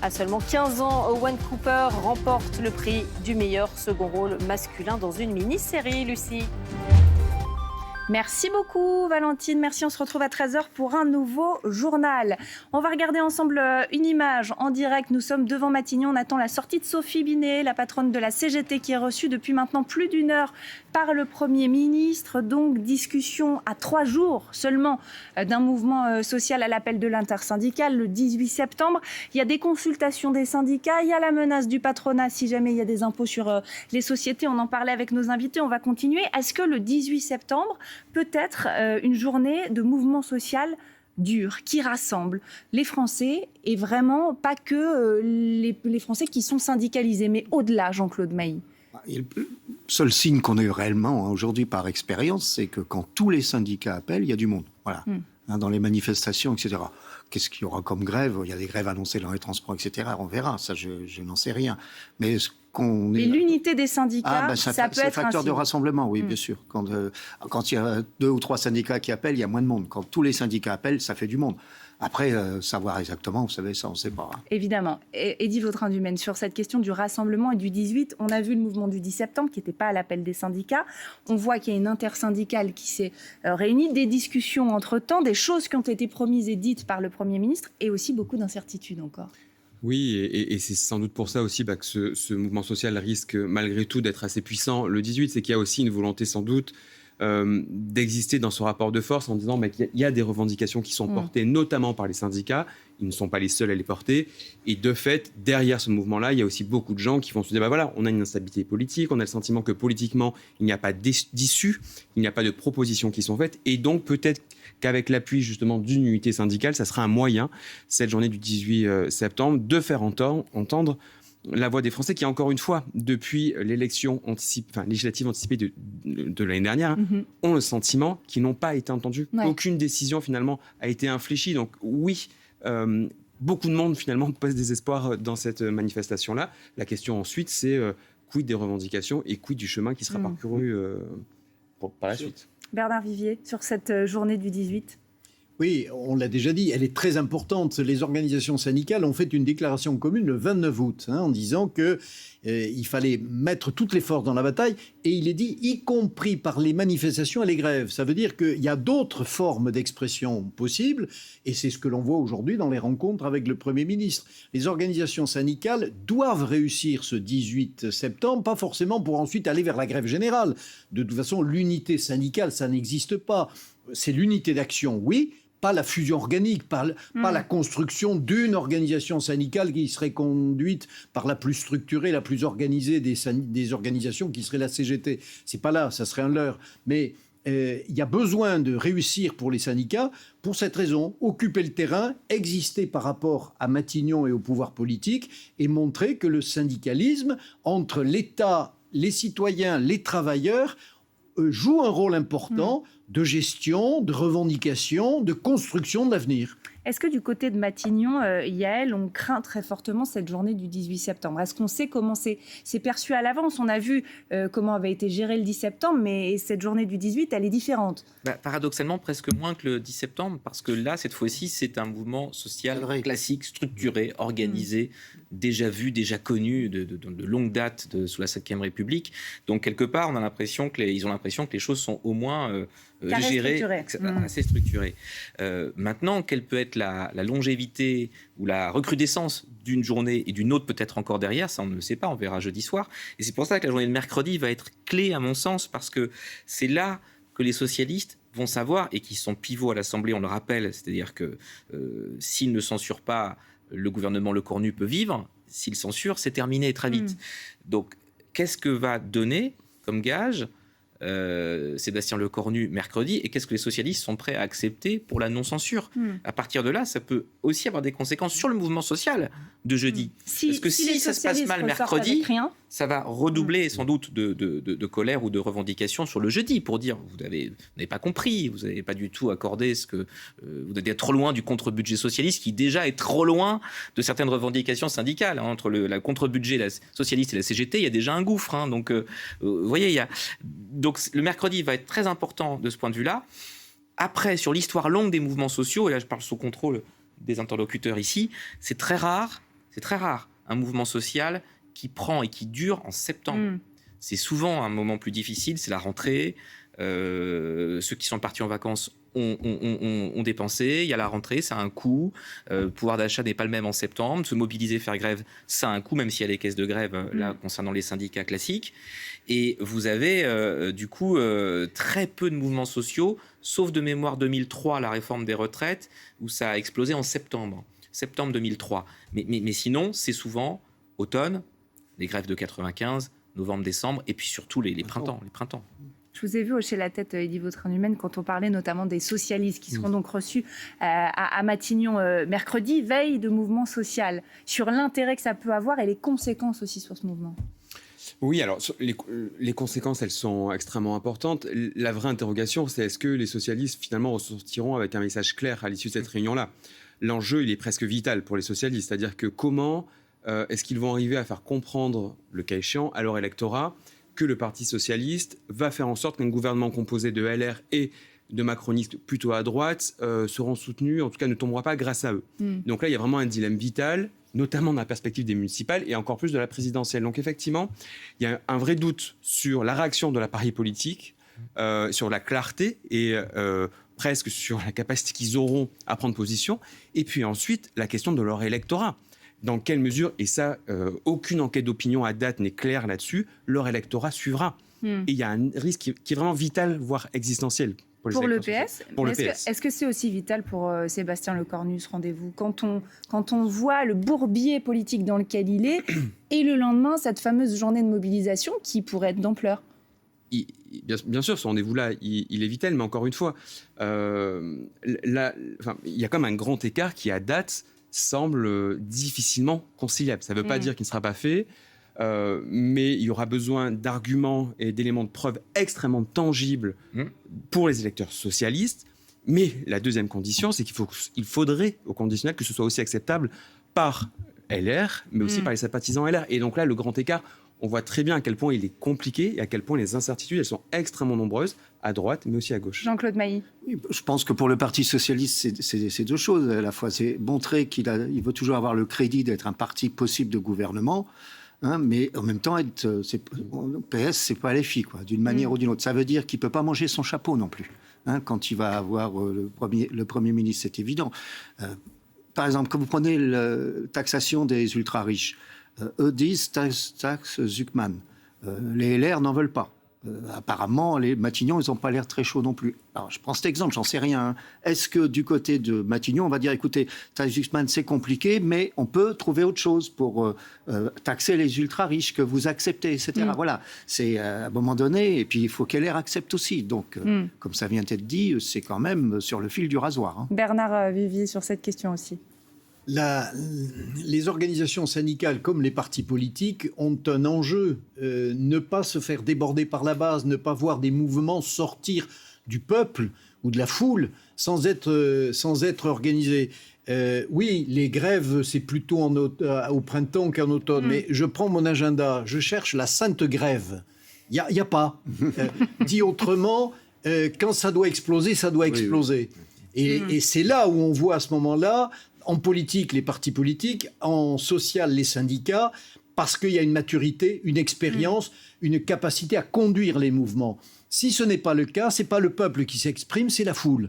À seulement 15 ans, Owen Cooper remporte le prix du meilleur second rôle masculin dans une mini-série, Lucie. Merci beaucoup Valentine, merci, on se retrouve à 13h pour un nouveau journal. On va regarder ensemble une image en direct, nous sommes devant Matignon, on attend la sortie de Sophie Binet, la patronne de la CGT qui est reçue depuis maintenant plus d'une heure par le Premier ministre. Donc discussion à 3 jours seulement d'un mouvement social à l'appel de l'intersyndicale le 18 septembre. Il y a des consultations des syndicats, il y a la menace du patronat si jamais il y a des impôts sur les sociétés. On en parlait avec nos invités, on va continuer. Est-ce que le 18 septembre peut être une journée de mouvement social dur, qui rassemble les Français et vraiment pas que les Français qui sont syndicalisés, mais au-delà, Jean-Claude Mailly? Le seul signe qu'on a eu réellement aujourd'hui par expérience, c'est que quand tous les syndicats appellent, il y a du monde. Voilà. Dans les manifestations, etc. Qu'est-ce qu'il y aura comme grève? Il y a des grèves annoncées dans les transports, etc. On verra. Ça, je n'en sais rien. Mais Mais l'unité des syndicats, ça peut être un facteur signe. de rassemblement, oui, bien sûr. Quand il y a 2 ou 3 syndicats qui appellent, il y a moins de monde. Quand tous les syndicats appellent, ça fait du monde. Après, savoir exactement, vous savez, ça, on ne sait pas. Évidemment. Eddy Vautrin-Dumaine, sur cette question du rassemblement et du 18, on a vu le mouvement du 10 septembre qui n'était pas à l'appel des syndicats. On voit qu'il y a une intersyndicale qui s'est réunie, des discussions entre-temps, des choses qui ont été promises et dites par le Premier ministre et aussi beaucoup d'incertitudes encore. Oui, et c'est sans doute pour ça aussi que ce mouvement social risque malgré tout d'être assez puissant. Le 18, c'est qu'il y a aussi une volonté sans doute d'exister dans ce rapport de force en disant qu'il y a des revendications qui sont portées notamment par les syndicats. Ils ne sont pas les seuls à les porter. Et de fait, derrière ce mouvement-là, il y a aussi beaucoup de gens qui vont se dire voilà, on a une instabilité politique, on a le sentiment que politiquement, il n'y a pas d'issue, il n'y a pas de propositions qui sont faites. Et donc, peut-être qu'avec l'appui justement d'une unité syndicale, ça sera un moyen, cette journée du 18 septembre, de faire entendre la voix des Français qui, encore une fois, depuis l'élection législative anticipée de l'année dernière, ont le sentiment qu'ils n'ont pas été entendus. Ouais. Aucune décision, finalement, a été infléchie. Donc oui, beaucoup de monde, finalement, pose des espoirs dans cette manifestation-là. La question ensuite, c'est quid des revendications et quid du chemin qui sera parcouru par la suite. Bernard Vivier, sur cette journée du 18 ? Oui, on l'a déjà dit, elle est très importante. Les organisations syndicales ont fait une déclaration commune le 29 août en disant qu'il fallait mettre toutes les forces dans la bataille et il est dit y compris par les manifestations et les grèves. Ça veut dire qu'il y a d'autres formes d'expression possibles et c'est ce que l'on voit aujourd'hui dans les rencontres avec le Premier ministre. Les organisations syndicales doivent réussir ce 18 septembre, pas forcément pour ensuite aller vers la grève générale. De toute façon, l'unité syndicale, ça n'existe pas. C'est l'unité d'action, oui, pas la fusion organique, pas la construction d'une organisation syndicale qui serait conduite par la plus structurée, la plus organisée des organisations qui serait la CGT. C'est pas là, ça serait un leurre. Mais il y a besoin de réussir pour les syndicats pour cette raison, occuper le terrain, exister par rapport à Matignon et au pouvoir politique et montrer que le syndicalisme entre l'État, les citoyens, les travailleurs joue un rôle important de gestion, de revendication, de construction de l'avenir. Est-ce que du côté de Matignon, Yael, on craint très fortement cette journée du 18 septembre? Est-ce qu'on sait comment c'est perçu à l'avance? On a vu comment avait été géré le 10 septembre, mais cette journée du 18, elle est différente. Paradoxalement, presque moins que le 10 septembre, parce que là, cette fois-ci, c'est un mouvement social classique, structuré, organisé, déjà vu, déjà connu de longue date sous la 5e République. Donc, quelque part, ils ont l'impression que les choses sont au moins gérées, assez structurées. Maintenant, quelle peut être la longévité ou la recrudescence d'une journée et d'une autre peut-être encore derrière, ça on ne le sait pas, on verra jeudi soir. Et c'est pour ça que la journée de mercredi va être clé à mon sens, parce que c'est là que les socialistes vont savoir, et qui sont pivots à l'Assemblée, on le rappelle, c'est-à-dire que s'ils ne censurent pas, le gouvernement Lecornu peut vivre, s'ils censurent, c'est terminé très vite. Donc, qu'est-ce que va donner comme gage Sébastien Lecornu mercredi, et qu'est-ce que les socialistes sont prêts à accepter pour la non-censure. À partir de là, ça peut aussi avoir des conséquences sur le mouvement social de jeudi. Parce que si ça se passe mal mercredi, ça va redoubler sans doute de colère ou de revendication sur le jeudi, pour dire vous n'avez pas compris, vous n'avez pas du tout accordé ce que vous êtes trop loin du contre-budget socialiste, qui déjà est trop loin de certaines revendications syndicales. Entre la contre-budget socialiste et la CGT, il y a déjà un gouffre. Donc, vous voyez, donc le mercredi va être très important de ce point de vue-là. Après, sur l'histoire longue des mouvements sociaux, et là je parle sous contrôle des interlocuteurs ici, c'est très rare un mouvement social qui prend et qui dure en septembre. C'est souvent un moment plus difficile, c'est la rentrée. Ceux qui sont partis en vacances ont dépensé, il y a la rentrée, ça a un coût. Le pouvoir d'achat n'est pas le même en septembre. Se mobiliser, faire grève, ça a un coût, même s'il y a les caisses de grève, là, concernant les syndicats classiques. Et vous avez du coup très peu de mouvements sociaux, sauf de mémoire 2003, la réforme des retraites, où ça a explosé en septembre 2003. Mais sinon, c'est souvent automne, les grèves de 95, novembre, décembre, et puis surtout les printemps. Je vous ai vu hocher la tête, Eddy Vautrin-Dumaine, quand on parlait notamment des socialistes qui seront donc reçus à Matignon mercredi, veille de mouvement social, sur l'intérêt que ça peut avoir et les conséquences aussi sur ce mouvement. Oui, alors les conséquences, elles sont extrêmement importantes. La vraie interrogation, c'est est-ce que les socialistes finalement ressortiront avec un message clair à l'issue de cette réunion-là ? L'enjeu, il est presque vital pour les socialistes, c'est-à-dire que comment est-ce qu'ils vont arriver à faire comprendre, le cas échéant, à leur électorat, que le Parti socialiste va faire en sorte qu'un gouvernement composé de LR et de macronistes plutôt à droite seront soutenus, en tout cas ne tombera pas grâce à eux. Donc là, il y a vraiment un dilemme vital, notamment dans la perspective des municipales et encore plus de la présidentielle. Donc effectivement, il y a un vrai doute sur la réaction de l'appareil politique, sur la clarté et presque sur la capacité qu'ils auront à prendre position. Et puis ensuite, la question de leur électorat. Dans quelle mesure, et ça, aucune enquête d'opinion à date n'est claire là-dessus, leur électorat suivra. Et il y a un risque qui est vraiment vital, voire existentiel. Pour le PS. Est-ce que c'est aussi vital pour Sébastien Lecornu, ce rendez-vous, quand on voit le bourbier politique dans lequel il est, et le lendemain, cette fameuse journée de mobilisation qui pourrait être d'ampleur? Bien sûr, ce rendez-vous-là, il est vital, mais encore une fois, il y a comme un grand écart qui, à date, semble difficilement conciliable. Ça ne veut pas dire qu'il ne sera pas fait, mais il y aura besoin d'arguments et d'éléments de preuve extrêmement tangibles pour les électeurs socialistes. Mais la deuxième condition, c'est qu'il faudrait, au conditionnel, que ce soit aussi acceptable par LR, mais aussi par les sympathisants LR. Et donc là, le grand écart, on voit très bien à quel point il est compliqué et à quel point les incertitudes, elles sont extrêmement nombreuses, à droite, mais aussi à gauche. Jean-Claude Mailly. Oui, je pense que pour le Parti socialiste, c'est deux choses à la fois. C'est montrer qu'il veut toujours avoir le crédit d'être un parti possible de gouvernement, mais en même temps, PS, c'est pas les filles, d'une manière ou d'une autre. Ça veut dire qu'il peut pas manger son chapeau non plus. Quand il va avoir le Premier ministre, c'est évident. Par exemple, quand vous prenez la taxation des ultra-riches, eux disent taxe Zuckman. Les LR n'en veulent pas. Apparemment, les Matignon, ils n'ont pas l'air très chauds non plus. Alors, je prends cet exemple, j'en sais rien. Est-ce que du côté de Matignon, on va dire, écoutez, taxe Zuckman, c'est compliqué, mais on peut trouver autre chose pour taxer les ultra-riches que vous acceptez, etc. Voilà, c'est à un moment donné, et puis il faut qu'LR accepte aussi. Donc, comme ça vient d'être dit, c'est quand même sur le fil du rasoir. Bernard Vivier, sur cette question aussi. Les organisations syndicales comme les partis politiques ont un enjeu, ne pas se faire déborder par la base, ne pas voir des mouvements sortir du peuple ou de la foule sans être organisés. Oui, les grèves, c'est plutôt au printemps qu'en automne, mais je prends mon agenda, je cherche la sainte grève. Il n'y a pas. Dit autrement, quand ça doit exploser, ça doit exploser. Et c'est là où on voit à ce moment-là, en politique, les partis politiques, en social, les syndicats, parce qu'il y a une maturité, une expérience, une capacité à conduire les mouvements. Si ce n'est pas le cas, ce n'est pas le peuple qui s'exprime, c'est la foule.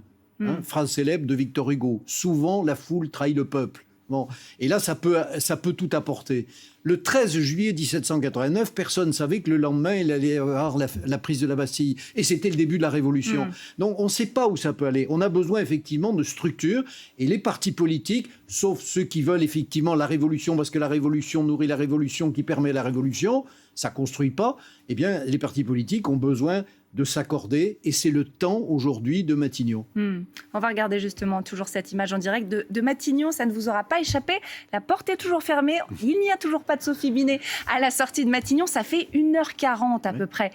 Phrase célèbre de Victor Hugo. Souvent, la foule trahit le peuple. Bon. Et là, ça peut tout apporter. Le 13 juillet 1789, personne ne savait que le lendemain, il allait y avoir la prise de la Bastille. Et c'était le début de la Révolution. Donc, on ne sait pas où ça peut aller. On a besoin effectivement de structures. Et les partis politiques, sauf ceux qui veulent effectivement la Révolution, parce que la Révolution nourrit la Révolution qui permet la Révolution, ça ne construit pas. Eh bien, les partis politiques ont besoin de s'accorder, et c'est le temps aujourd'hui de Matignon. On va regarder justement toujours cette image en direct de Matignon, ça ne vous aura pas échappé, la porte est toujours fermée, il n'y a toujours pas de Sophie Binet à la sortie de Matignon, ça fait 1h40 à peu près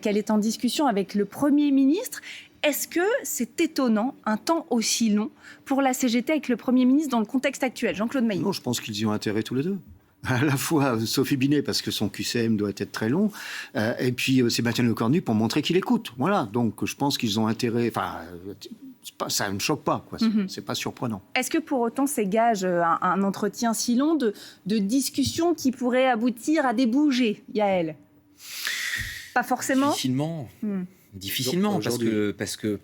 qu'elle est en discussion avec le Premier ministre. Est-ce que c'est étonnant, un temps aussi long pour la CGT avec le Premier ministre dans le contexte actuel? Jean-Claude Mailly. Non, je pense qu'ils y ont intérêt tous les deux. À la fois Sophie Binet, parce que son QCM doit être très long, et puis Sébastien Lecornu pour montrer qu'il écoute. Voilà, donc je pense qu'ils ont intérêt... Enfin, ça ne choque pas, quoi. C'est pas surprenant. Est-ce que pour autant c'est gage un entretien si long de discussions qui pourraient aboutir à des bougies, Yael? Pas forcément. Difficilement, parce que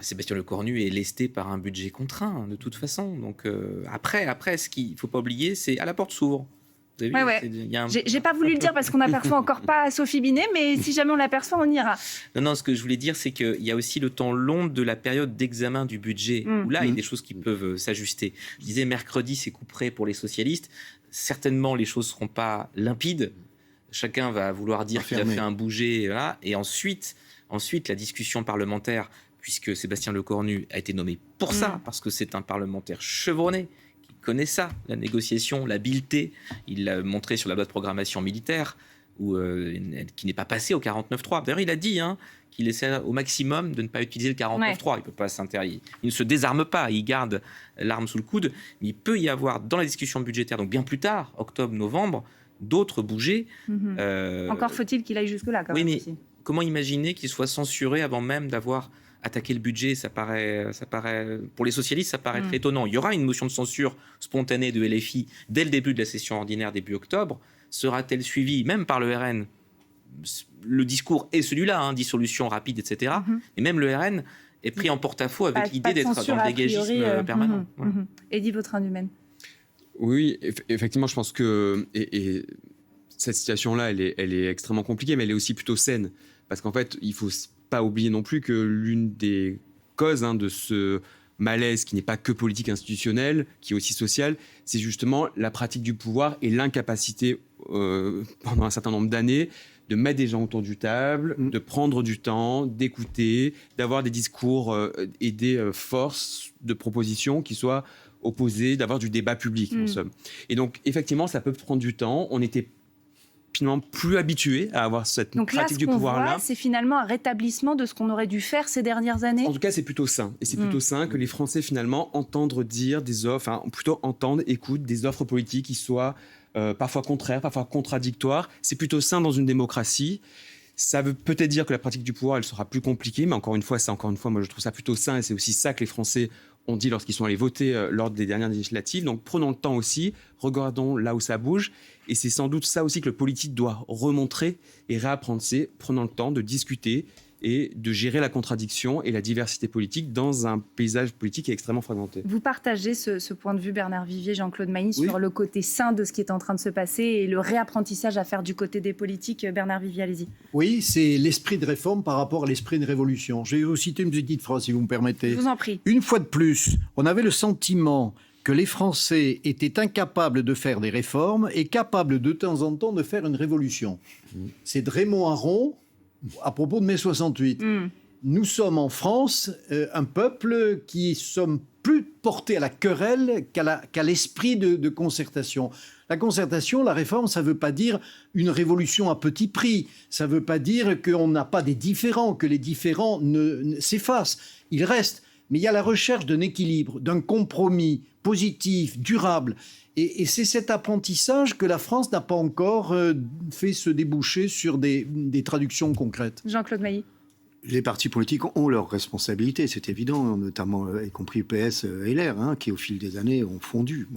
Sébastien Lecornu est lesté par un budget contraint, de toute façon. Donc après, ce qu'il ne faut pas oublier, c'est à la porte s'ouvre. J'ai pas voulu le dire parce qu'on n'aperçoit encore pas Sophie Binet, mais si jamais on l'aperçoit, on ira. Non, ce que je voulais dire, c'est qu'il y a aussi le temps long de la période d'examen du budget, où là, il y a des choses qui peuvent s'ajuster. Je disais, mercredi, c'est couperet pour les socialistes. Certainement, les choses ne seront pas limpides. Chacun va vouloir dire qu'il a fait un bouger, voilà. Et ensuite, la discussion parlementaire, puisque Sébastien Lecornu a été nommé pour ça, parce que c'est un parlementaire chevronné, qui connaît ça, la négociation, l'habileté. Il l'a montré sur la loi de programmation militaire, qui n'est pas passée au 49.3. D'ailleurs, il a dit qu'il essaie au maximum de ne pas utiliser le 49.3. Il peut pas s'interdire. Il ne se désarme pas, il garde l'arme sous le coude. Mais il peut y avoir, dans la discussion budgétaire, donc bien plus tard, octobre, novembre, d'autres bougées. Encore faut-il qu'il aille jusque-là, quand même. Mais aussi. Comment imaginer qu'il soit censuré avant même d'avoir attaqué le budget? Ça paraît, pour les socialistes, ça paraît très étonnant. Il y aura une motion de censure spontanée de LFI dès le début de la session ordinaire, début octobre. Sera-t-elle suivie même par le RN? Le discours est celui-là, dissolution rapide, etc. Et même le RN est pris en porte-à-faux avec l'idée d'être dans le dégagisme permanent. Eddy Vautrin-Dumaine. Oui, effectivement, je pense que et cette situation-là, elle est extrêmement compliquée, mais elle est aussi plutôt saine. Parce qu'en fait, il ne faut pas oublier non plus que l'une des causes de ce malaise qui n'est pas que politique institutionnel, qui est aussi social, c'est justement la pratique du pouvoir et l'incapacité, pendant un certain nombre d'années, de mettre des gens autour du table, de prendre du temps, d'écouter, d'avoir des discours et des forces de proposition qui soient opposées, d'avoir du débat public, en somme. Et donc, effectivement, ça peut prendre du temps. On était finalement plus habitués à avoir cette pratique du pouvoir-là. Donc là, c'est finalement un rétablissement de ce qu'on aurait dû faire ces dernières années. En tout cas, c'est plutôt sain. Et c'est plutôt sain que les Français, finalement, entendent dire des offres, écoutent des offres politiques qui soient parfois contraires, parfois contradictoires. C'est plutôt sain dans une démocratie. Ça veut peut-être dire que la pratique du pouvoir, elle sera plus compliquée, mais encore une fois, moi, je trouve ça plutôt sain, et c'est aussi ça que les Français ont dit lorsqu'ils sont allés voter lors des dernières législatives. Donc prenons le temps aussi, regardons là où ça bouge, et c'est sans doute ça aussi que le politique doit remontrer et réapprendre, c'est prenons le temps de discuter et de gérer la contradiction et la diversité politique dans un paysage politique qui est extrêmement fragmenté. Vous partagez ce point de vue, Bernard Vivier, Jean-Claude Mailly, sur le côté sain de ce qui est en train de se passer et le réapprentissage à faire du côté des politiques. Bernard Vivier, allez-y. Oui, c'est l'esprit de réforme par rapport à l'esprit de révolution. Je vais vous citer une petite phrase, si vous me permettez. Je vous en prie. Une fois de plus, on avait le sentiment que les Français étaient incapables de faire des réformes et capables de temps en temps de faire une révolution. C'est de Raymond Aron, à propos de mai 68. Nous sommes en France un peuple qui sommes plus portés à la querelle qu'à l'esprit de concertation. La concertation, la réforme, ça ne veut pas dire une révolution à petit prix. Ça ne veut pas dire qu'on n'a pas des différends, que les différends s'effacent. Ils restent. Mais il y a la recherche d'un équilibre, d'un compromis positif, durable. Et c'est cet apprentissage que la France n'a pas encore fait se déboucher sur des traductions concrètes. Jean-Claude Mailly. Les partis politiques ont leurs responsabilités, c'est évident, notamment, y compris PS et LR, qui au fil des années ont fondu,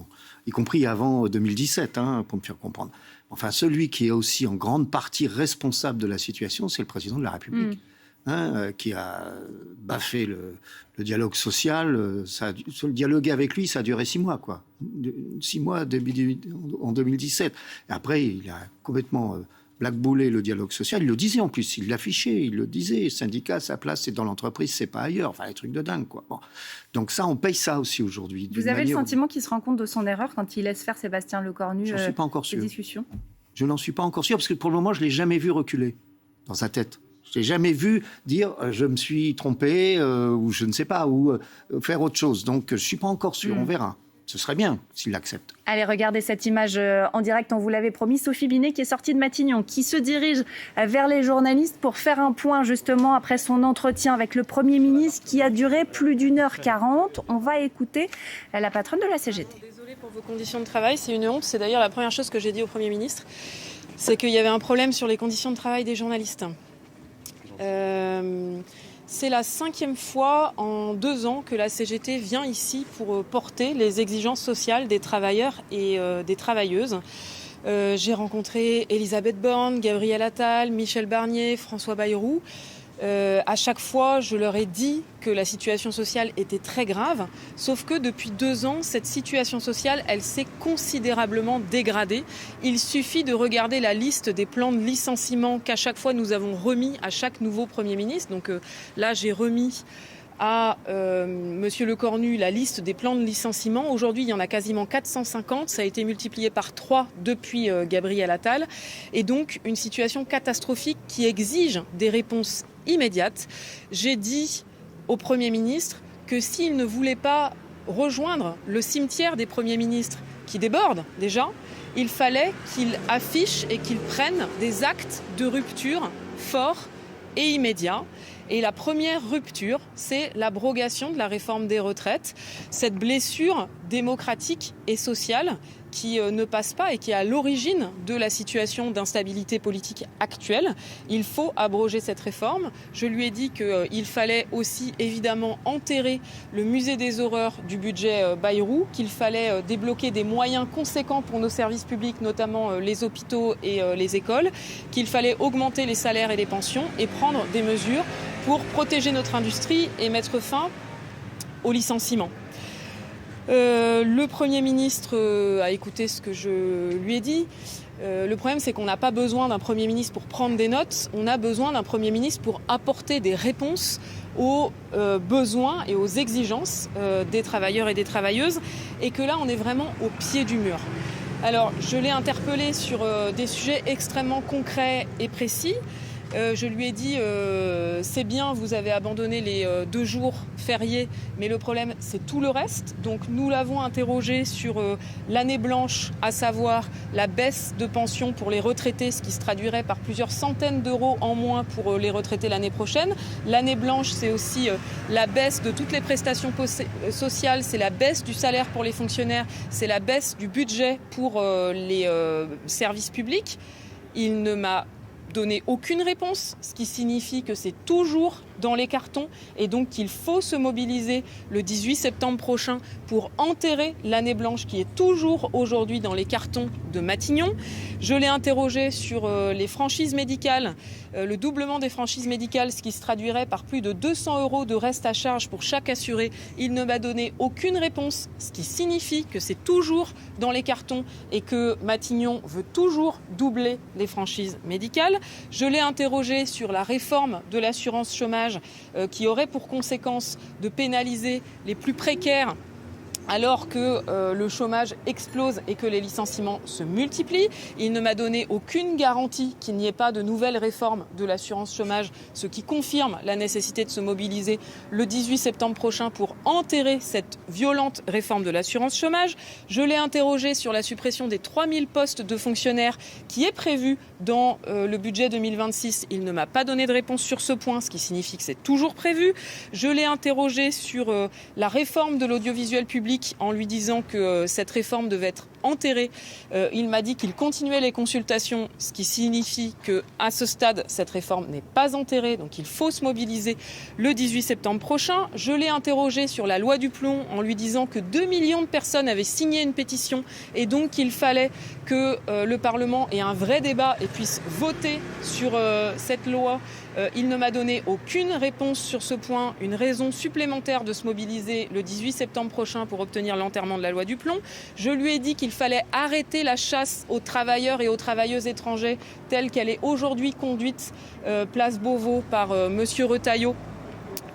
y compris avant 2017, pour me faire comprendre. Enfin, celui qui est aussi en grande partie responsable de la situation, c'est le président de la République. qui a baffé le dialogue social. Le dialogue avec lui, ça a duré 6 mois, quoi. 6 mois en 2017. Et après, il a complètement blackballé le dialogue social. Il le disait en plus, il l'affichait, il le disait. Syndicat, sa place, c'est dans l'entreprise, c'est pas ailleurs. Enfin, les trucs de dingue, quoi. Bon. Donc ça, on paye ça aussi aujourd'hui. Vous avez le sentiment qu'il se rend compte de son erreur quand il laisse faire Sébastien Lecornu Je n'en suis pas encore sûr. ces discussions? Je n'en suis pas encore sûr, parce que pour le moment, je ne l'ai jamais vu reculer dans sa tête. Je n'ai jamais vu dire je me suis trompé ou je ne sais pas, ou faire autre chose. Donc je ne suis pas encore sûr, on verra. Ce serait bien s'il l'accepte. Allez, regardez cette image en direct, on vous l'avait promis. Sophie Binet qui est sortie de Matignon, qui se dirige vers les journalistes pour faire un point justement après son entretien avec le Premier ministre qui a duré plus d'1h40. On va écouter la patronne de la CGT. Désolée pour vos conditions de travail, c'est une honte. C'est d'ailleurs la première chose que j'ai dit au Premier ministre. C'est qu'il y avait un problème sur les conditions de travail des journalistes. C'est la 5e fois en 2 ans que la CGT vient ici pour porter les exigences sociales des travailleurs et des travailleuses. J'ai rencontré Elisabeth Borne, Gabriel Attal, Michel Barnier, François Bayrou. À chaque fois, je leur ai dit que la situation sociale était très grave, sauf que depuis 2 ans, cette situation sociale, elle s'est considérablement dégradée. Il suffit de regarder la liste des plans de licenciement qu'à chaque fois nous avons remis à chaque nouveau Premier ministre. Donc là, j'ai remis à Monsieur Lecornu la liste des plans de licenciement. Aujourd'hui, il y en a quasiment 450. Ça a été multiplié par 3 depuis Gabriel Attal. Et donc, une situation catastrophique qui exige des réponses immédiates. J'ai dit au Premier ministre que s'il ne voulait pas rejoindre le cimetière des Premiers ministres qui déborde déjà, il fallait qu'il affiche et qu'il prenne des actes de rupture forts et immédiats. Et la première rupture, c'est l'abrogation de la réforme des retraites. Cette blessure démocratique et sociale qui ne passe pas et qui est à l'origine de la situation d'instabilité politique actuelle. Il faut abroger cette réforme. Je lui ai dit qu'il fallait aussi évidemment enterrer le musée des horreurs du budget Bayrou, qu'il fallait débloquer des moyens conséquents pour nos services publics, notamment les hôpitaux et les écoles, qu'il fallait augmenter les salaires et les pensions et prendre des mesures pour protéger notre industrie et mettre fin au licenciement. Le Premier ministre a écouté ce que je lui ai dit. Le problème, c'est qu'on n'a pas besoin d'un Premier ministre pour prendre des notes. On a besoin d'un Premier ministre pour apporter des réponses aux besoins et aux exigences des travailleurs et des travailleuses. Et que là, on est vraiment au pied du mur. Alors, je l'ai interpellé sur des sujets extrêmement concrets et précis. Je lui ai dit, c'est bien, vous avez abandonné les 2 jours fériés, mais le problème, c'est tout le reste. Donc nous l'avons interrogé sur l'année blanche, à savoir la baisse de pension pour les retraités, ce qui se traduirait par plusieurs centaines d'euros en moins pour les retraités l'année prochaine. L'année blanche, c'est aussi la baisse de toutes les prestations sociales, c'est la baisse du salaire pour les fonctionnaires, c'est la baisse du budget pour les services publics. Il ne m'a donné aucune réponse, ce qui signifie que c'est toujours dans les cartons et donc qu'il faut se mobiliser le 18 septembre prochain pour enterrer l'année blanche qui est toujours aujourd'hui dans les cartons de Matignon. Je l'ai interrogé sur les franchises médicales, le doublement des franchises médicales, ce qui se traduirait par plus de 200 € de reste à charge pour chaque assuré. Il ne m'a donné aucune réponse, ce qui signifie que c'est toujours dans les cartons et que Matignon veut toujours doubler les franchises médicales. Je l'ai interrogé sur la réforme de l'assurance chômage qui aurait pour conséquence de pénaliser les plus précaires alors que le chômage explose et que les licenciements se multiplient. Il ne m'a donné aucune garantie qu'il n'y ait pas de nouvelle réforme de l'assurance chômage, ce qui confirme la nécessité de se mobiliser le 18 septembre prochain pour enterrer cette violente réforme de l'assurance chômage. Je l'ai interrogé sur la suppression des 3000 postes de fonctionnaires qui est prévue dans le budget 2026. Il ne m'a pas donné de réponse sur ce point, ce qui signifie que c'est toujours prévu. Je l'ai interrogé sur la réforme de l'audiovisuel public en lui disant que cette réforme devait être enterrée. Il m'a dit qu'il continuait les consultations, ce qui signifie qu'à ce stade, cette réforme n'est pas enterrée, donc il faut se mobiliser le 18 septembre prochain. Je l'ai interrogé sur la loi du plomb en lui disant que 2 millions de personnes avaient signé une pétition et donc qu'il fallait que le Parlement ait un vrai débat et puisse voter sur cette loi Il ne m'a donné aucune réponse sur ce point, une raison supplémentaire de se mobiliser le 18 septembre prochain pour obtenir l'enterrement de la loi du plomb. Je lui ai dit qu'il fallait arrêter la chasse aux travailleurs et aux travailleuses étrangers telle qu'elle est aujourd'hui conduite place Beauvau par monsieur Retailleau.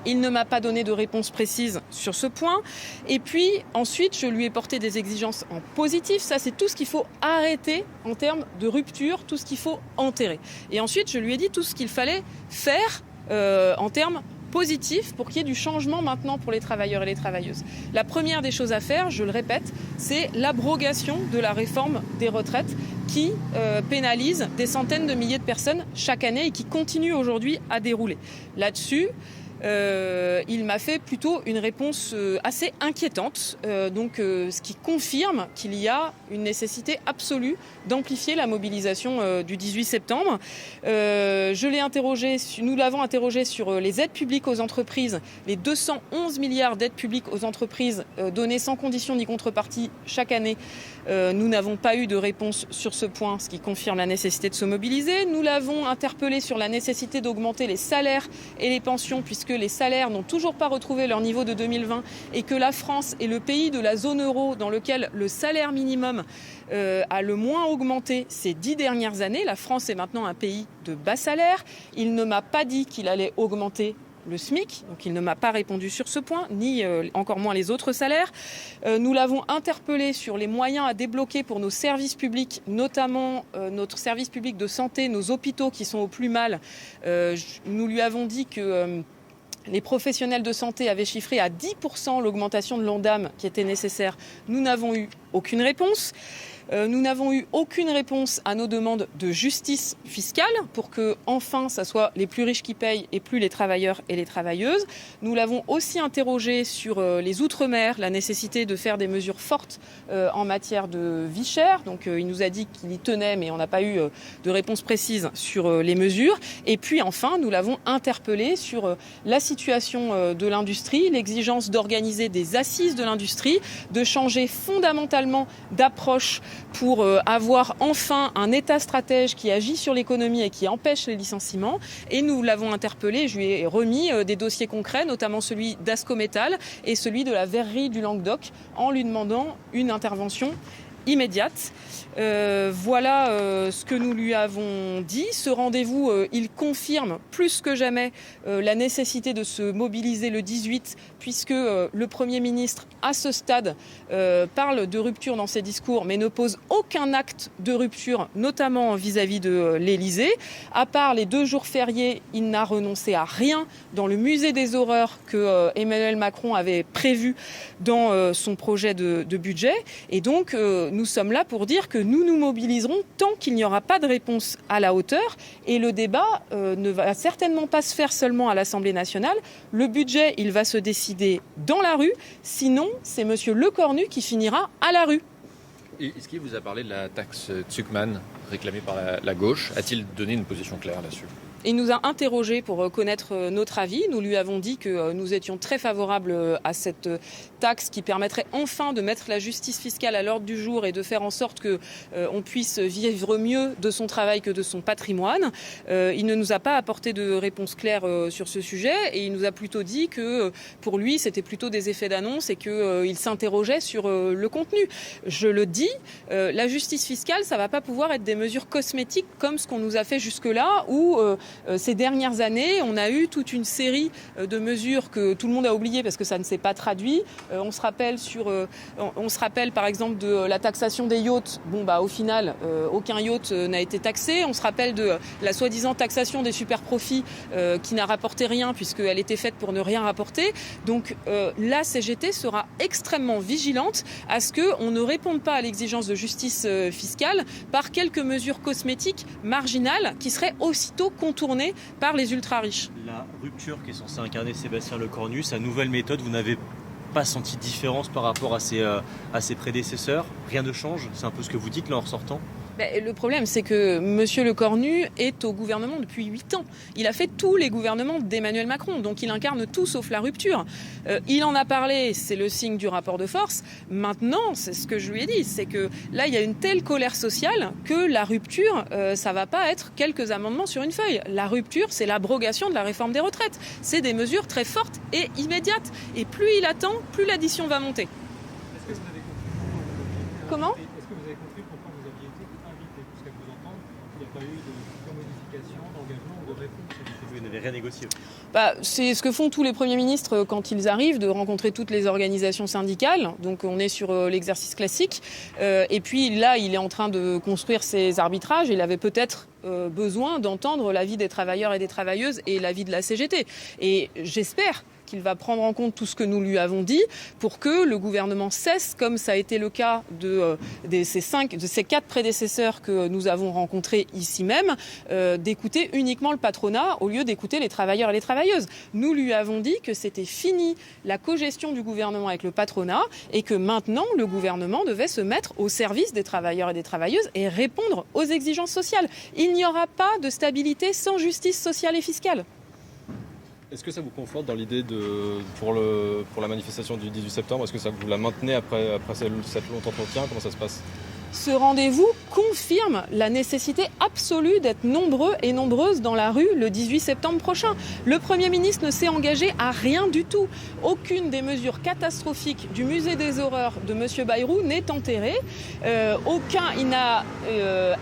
Il ne m'a pas donné de réponse précise sur ce point. Et puis ensuite, je lui ai porté des exigences en positif. Ça, c'est tout ce qu'il faut arrêter en termes de rupture, tout ce qu'il faut enterrer. Et ensuite, je lui ai dit tout ce qu'il fallait faire en termes positifs pour qu'il y ait du changement maintenant pour les travailleurs et les travailleuses. La première des choses à faire, je le répète, c'est l'abrogation de la réforme des retraites qui pénalise des centaines de milliers de personnes chaque année et qui continue aujourd'hui à dérouler. Là-dessus, il m'a fait plutôt une réponse assez inquiétante, ce qui confirme qu'il y a une nécessité absolue d'amplifier la mobilisation du 18 septembre. Nous l'avons interrogé sur les aides publiques aux entreprises, les 211 milliards d'aides publiques aux entreprises données sans condition ni contrepartie chaque année. Nous n'avons pas eu de réponse sur ce point, ce qui confirme la nécessité de se mobiliser. Nous l'avons interpellé sur la nécessité d'augmenter les salaires et les pensions, puisque les salaires n'ont toujours pas retrouvé leur niveau de 2020 et que la France est le pays de la zone euro dans lequel le salaire minimum a le moins augmenté ces 10 dernières années. La France est maintenant un pays de bas salaire. Il ne m'a pas dit qu'il allait augmenter le SMIC, donc il ne m'a pas répondu sur ce point, ni encore moins les autres salaires. Nous l'avons interpellé sur les moyens à débloquer pour nos services publics, notamment notre service public de santé, nos hôpitaux qui sont au plus mal. Nous lui avons dit que les professionnels de santé avaient chiffré à 10% l'augmentation de l'ONDAM qui était nécessaire. Nous n'avons eu aucune réponse. Nous n'avons eu aucune réponse à nos demandes de justice fiscale pour que, enfin, ça soit les plus riches qui payent et plus les travailleurs et les travailleuses. Nous l'avons aussi interrogé sur les Outre-mer, la nécessité de faire des mesures fortes en matière de vie chère. Donc, il nous a dit qu'il y tenait, mais on n'a pas eu de réponse précise sur les mesures. Et puis, enfin, nous l'avons interpellé sur la situation de l'industrie, l'exigence d'organiser des assises de l'industrie, de changer fondamentalement d'approche pour avoir enfin un État stratège qui agit sur l'économie et qui empêche les licenciements. Et nous l'avons interpellé, je lui ai remis des dossiers concrets, notamment celui d'Ascométal et celui de la verrerie du Languedoc, en lui demandant une intervention immédiate. Voilà ce que nous lui avons dit. Ce rendez-vous, il confirme plus que jamais la nécessité de se mobiliser le 18, puisque le Premier ministre, à ce stade, parle de rupture dans ses discours, mais ne pose aucun acte de rupture, notamment vis-à-vis de l'Élysée. À part les 2 jours fériés, il n'a renoncé à rien dans le musée des horreurs que Emmanuel Macron avait prévu dans son projet de budget. Et donc, nous sommes là pour dire que nous nous mobiliserons tant qu'il n'y aura pas de réponse à la hauteur. Et le débat ne va certainement pas se faire seulement à l'Assemblée nationale. Le budget, il va se décider dans la rue. Sinon, c'est M. Lecornu qui finira à la rue. Est-ce qu'il vous a parlé de la taxe Zuckman réclamée par la gauche? A-t-il donné une position claire là-dessus? Il nous a interrogés pour connaître notre avis. Nous lui avons dit que nous étions très favorables à cette taxe qui permettrait enfin de mettre la justice fiscale à l'ordre du jour et de faire en sorte qu'on puisse vivre mieux de son travail que de son patrimoine. Il ne nous a pas apporté de réponse claire sur ce sujet et il nous a plutôt dit que pour lui c'était plutôt des effets d'annonce et qu'il s'interrogeait sur le contenu. Je le dis, la justice fiscale, ça ne va pas pouvoir être des mesures cosmétiques comme ce qu'on nous a fait jusque-là où ces dernières années, on a eu toute une série de mesures que tout le monde a oubliées parce que ça ne s'est pas traduit. On se rappelle par exemple de la taxation des yachts. Au final, aucun yacht n'a été taxé. On se rappelle de la soi-disant taxation des super profits qui n'a rapporté rien puisqu'elle était faite pour ne rien rapporter. Donc la CGT sera extrêmement vigilante à ce qu'on ne réponde pas à l'exigence de justice fiscale par quelques mesures cosmétiques marginales qui seraient aussitôt contournées par les ultra-riches. La rupture qui est censée incarner Sébastien Lecornu, sa nouvelle méthode, vous n'avez pas senti de différence par rapport à ses prédécesseurs? Rien ne change? C'est un peu ce que vous dites là en ressortant? Le problème, c'est que M. Lecornu est au gouvernement depuis 8 ans. Il a fait tous les gouvernements d'Emmanuel Macron, donc il incarne tout sauf la rupture. Il en a parlé, c'est le signe du rapport de force. Maintenant, c'est ce que je lui ai dit, c'est que là, il y a une telle colère sociale que la rupture, ça va pas être quelques amendements sur une feuille. La rupture, c'est l'abrogation de la réforme des retraites. C'est des mesures très fortes et immédiates. Et plus il attend, plus l'addition va monter. Est-ce que vous avez compris Comment ? Est-ce que vous avez compris pourquoi vous aviez été invité ? Parce qu'à vous entendre, il n'y a pas eu de modification, d'engagement ou de réponse. Vous n'avez rien négocié. C'est ce que font tous les premiers ministres quand ils arrivent, de rencontrer toutes les organisations syndicales. Donc on est sur l'exercice classique. Et puis là, il est en train de construire ses arbitrages. Il avait peut-être besoin d'entendre l'avis des travailleurs et des travailleuses et l'avis de la CGT. Et j'espère qu'il va prendre en compte tout ce que nous lui avons dit pour que le gouvernement cesse, comme ça a été le cas de ces 4 prédécesseurs que nous avons rencontrés ici même, d'écouter uniquement le patronat au lieu d'écouter les travailleurs et les travailleuses. Nous lui avons dit que c'était fini la cogestion du gouvernement avec le patronat et que maintenant le gouvernement devait se mettre au service des travailleurs et des travailleuses et répondre aux exigences sociales. Il n'y aura pas de stabilité sans justice sociale et fiscale. Est-ce que ça vous conforte dans l'idée pour la manifestation du 18 septembre? Est-ce que ça vous la maintenez après cette long entretien? Comment ça se passe? Ce rendez-vous confirme la nécessité absolue d'être nombreux et nombreuses dans la rue le 18 septembre prochain. Le Premier ministre ne s'est engagé à rien du tout. Aucune des mesures catastrophiques du musée des horreurs de M. Bayrou n'est enterrée. Il n'a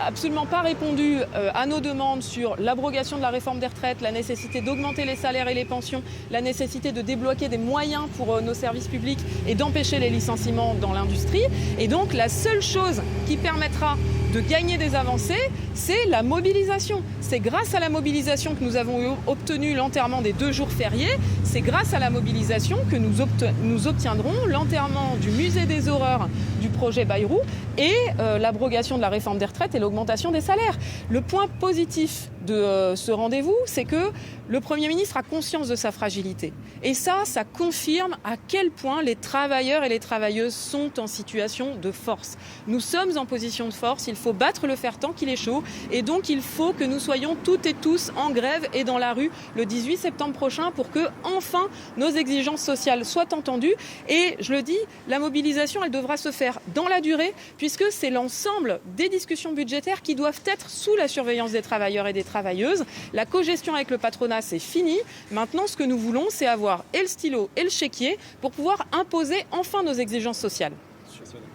absolument pas répondu à nos demandes sur l'abrogation de la réforme des retraites, la nécessité d'augmenter les salaires et les pensions, la nécessité de débloquer des moyens pour nos services publics et d'empêcher les licenciements dans l'industrie. Et donc la seule chose qui permettra de gagner des avancées, c'est la mobilisation. C'est grâce à la mobilisation que nous avons obtenu l'enterrement des 2 jours fériés. C'est grâce à la mobilisation que nous obtiendrons l'enterrement du musée des horreurs du projet Bayrou et l'abrogation de la réforme des retraites et l'augmentation des salaires. Le point positif de ce rendez-vous, c'est que le Premier ministre a conscience de sa fragilité. Et ça confirme à quel point les travailleurs et les travailleuses sont en situation de force. Nous sommes en position de force, il faut battre le fer tant qu'il est chaud, et donc il faut que nous soyons toutes et tous en grève et dans la rue le 18 septembre prochain pour que, enfin, nos exigences sociales soient entendues. Et je le dis, la mobilisation, elle devra se faire dans la durée, puisque c'est l'ensemble des discussions budgétaires qui doivent être sous la surveillance des travailleurs et des travailleuses. La cogestion avec le patronat, c'est fini. Maintenant, ce que nous voulons, c'est avoir et le stylo et le chéquier pour pouvoir imposer enfin nos exigences sociales.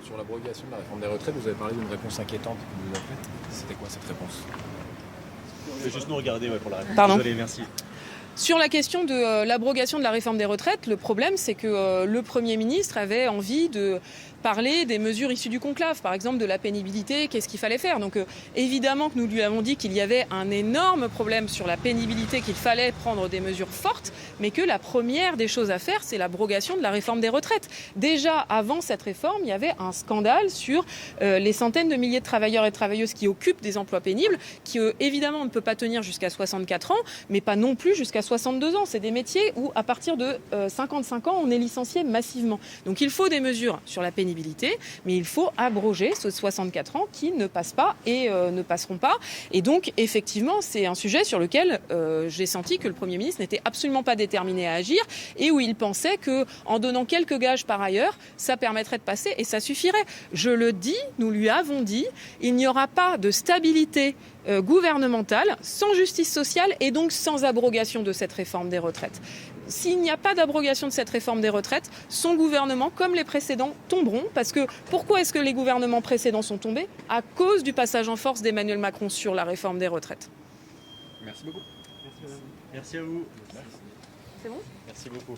Sur l'abrogation de la réforme des retraites, vous avez parlé d'une réponse inquiétante que vous avez faite. C'était quoi cette réponse? Vous pouvez juste nous regarder pour la réponse. Pardon. Désolé, merci. Sur la question de l'abrogation de la réforme des retraites, le problème, c'est que le Premier ministre avait envie de parler des mesures issues du conclave, par exemple de la pénibilité, qu'est-ce qu'il fallait faire. Donc évidemment que nous lui avons dit qu'il y avait un énorme problème sur la pénibilité, qu'il fallait prendre des mesures fortes, mais que la première des choses à faire, c'est l'abrogation de la réforme des retraites. Déjà, avant cette réforme, il y avait un scandale sur les centaines de milliers de travailleurs et de travailleuses qui occupent des emplois pénibles, qui évidemment ne peuvent pas tenir jusqu'à 64 ans, mais pas non plus jusqu'à 62 ans. C'est des métiers où, à partir de 55 ans, on est licencié massivement. Donc il faut des mesures sur la pénibilité, mais il faut abroger ces 64 ans qui ne passent pas et ne passeront pas. Et donc, effectivement, c'est un sujet sur lequel j'ai senti que le Premier ministre n'était absolument pas déterminé à agir et où il pensait qu'en donnant quelques gages par ailleurs, ça permettrait de passer et ça suffirait. Je le dis, nous lui avons dit, il n'y aura pas de stabilité gouvernementale sans justice sociale et donc sans abrogation de cette réforme des retraites. S'il n'y a pas d'abrogation de cette réforme des retraites, son gouvernement, comme les précédents, tomberont. Parce que pourquoi est-ce que les gouvernements précédents sont tombés? À cause du passage en force d'Emmanuel Macron sur la réforme des retraites. Merci beaucoup. Merci à vous. C'est bon? Merci beaucoup.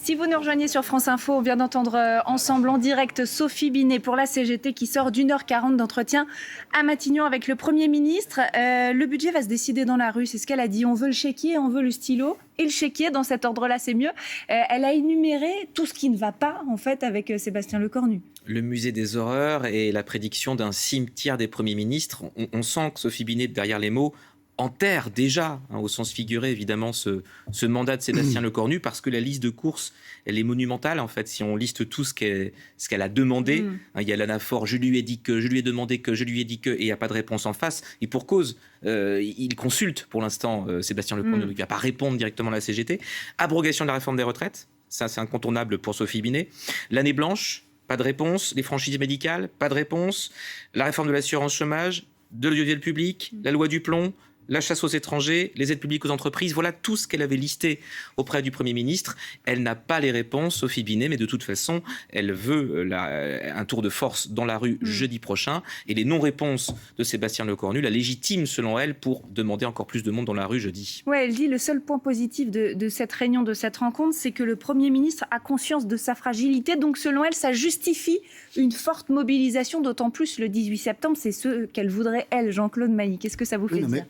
Si vous nous rejoignez sur France Info, on vient d'entendre ensemble en direct Sophie Binet pour la CGT qui sort d'1h40 d'entretien à Matignon avec le Premier ministre. Le budget va se décider dans la rue, c'est ce qu'elle a dit. On veut le chéquier, on veut le stylo et le chéquier. Dans cet ordre-là, c'est mieux. Elle a énuméré tout ce qui ne va pas en fait avec Sébastien Lecornu. Le musée des horreurs et la prédiction d'un cimetière des premiers ministres. On sent que Sophie Binet, derrière les mots, enterre déjà, au sens figuré évidemment, ce mandat de Sébastien Lecornu, parce que la liste de courses, elle est monumentale en fait. Si on liste tout ce qu'elle a demandé, il y a l'anaphore, je lui ai dit que, je lui ai demandé que, je lui ai dit que, et il n'y a pas de réponse en face. Et pour cause, il consulte pour l'instant Sébastien Lecornu, donc il ne va pas répondre directement à la CGT. Abrogation de la réforme des retraites, ça c'est incontournable pour Sophie Binet. L'année blanche, pas de réponse. Les franchises médicales, pas de réponse. La réforme de l'assurance chômage, de l'audiovisuel public, la loi du plomb, la chasse aux étrangers, les aides publiques aux entreprises, voilà tout ce qu'elle avait listé auprès du Premier ministre. Elle n'a pas les réponses, Sophie Binet, mais de toute façon, elle veut un tour de force dans la rue jeudi prochain. Et les non-réponses de Sébastien Lecornu la légitiment, selon elle, pour demander encore plus de monde dans la rue jeudi. Ouais, elle dit le seul point positif de cette réunion, de cette rencontre, c'est que le Premier ministre a conscience de sa fragilité. Donc, selon elle, ça justifie une forte mobilisation, d'autant plus le 18 septembre. C'est ce qu'elle voudrait, elle, Jean-Claude Mailly. Qu'est-ce que ça vous fait dire ?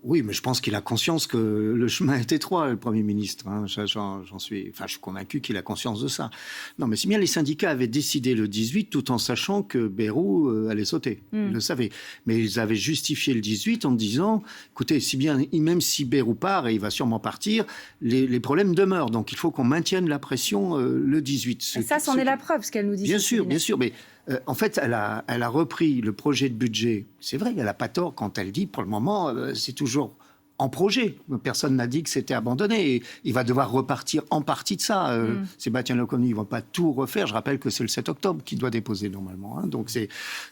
Oui, mais je pense qu'il a conscience que le chemin est étroit, le Premier ministre. Hein. Je suis convaincu qu'il a conscience de ça. Non, mais c'est bien, les syndicats avaient décidé le 18 tout en sachant que Bayrou allait sauter. Ils le savaient. Mais ils avaient justifié le 18 en disant, écoutez, même si Bayrou part, et il va sûrement partir, les problèmes demeurent. Donc il faut qu'on maintienne la pression le 18. Et ça, c'en est la preuve, ce qu'elle nous dit. Bien sûr. Mais en fait, elle a repris le projet de budget. C'est vrai, elle n'a pas tort quand elle dit, pour le moment, c'est toujours en projet. Personne n'a dit que c'était abandonné. Et il va devoir repartir en partie de ça. Sébastien Lecornu, il ne va pas tout refaire. Je rappelle que c'est le 7 octobre qu'il doit déposer normalement. Hein. Donc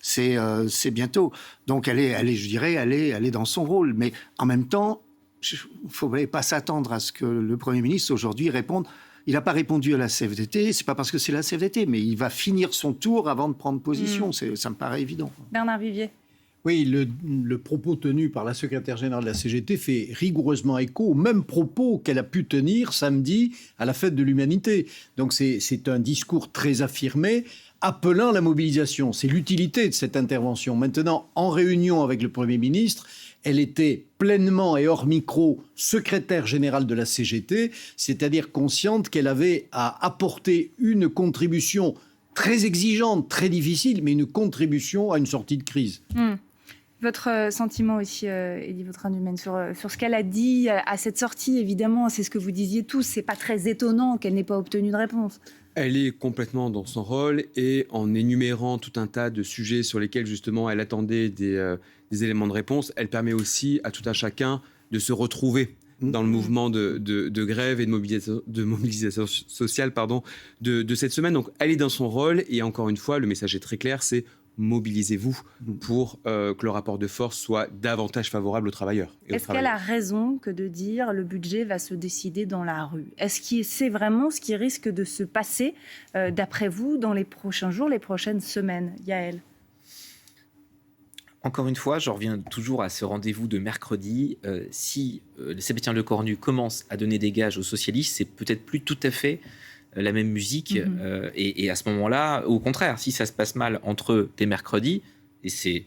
c'est bientôt. Donc elle est dans son rôle. Mais en même temps, il ne faudrait pas s'attendre à ce que le Premier ministre aujourd'hui réponde. Il n'a pas répondu à la CFDT, c'est pas parce que c'est la CFDT, mais il va finir son tour avant de prendre position. Ça me paraît évident. Bernard Vivier. Oui, le propos tenu par la secrétaire générale de la CGT fait rigoureusement écho au même propos qu'elle a pu tenir samedi à la Fête de l'Humanité. Donc c'est un discours très affirmé, appelant la mobilisation. C'est l'utilité de cette intervention. Maintenant, en réunion avec le Premier ministre, elle était pleinement et hors micro secrétaire générale de la CGT, c'est-à-dire consciente qu'elle avait à apporter une contribution très exigeante, très difficile, mais une contribution à une sortie de crise. Votre sentiment aussi, Élie Vautrin-Dumaine, sur ce qu'elle a dit à cette sortie, évidemment, c'est ce que vous disiez tous, c'est pas très étonnant qu'elle n'ait pas obtenu de réponse. Elle est complètement dans son rôle et en énumérant tout un tas de sujets sur lesquels justement elle attendait des éléments de réponse, elle permet aussi à tout un chacun de se retrouver dans le mouvement de grève et de mobilisation sociale de cette semaine. Donc elle est dans son rôle et encore une fois, le message est très clair, c'est mobilisez-vous pour que le rapport de force soit davantage favorable aux travailleurs. Est-ce qu'elle a raison que de dire le budget va se décider dans la rue ? Est-ce que c'est vraiment ce qui risque de se passer, d'après vous, dans les prochains jours, les prochaines semaines ? Yael ? Encore une fois, je reviens toujours à ce rendez-vous de mercredi. Si Sébastien Lecornu commence à donner des gages aux socialistes, c'est peut-être plus tout à fait la même musique. Et à ce moment-là, au contraire, si ça se passe mal entre eux dès mercredi, et c'est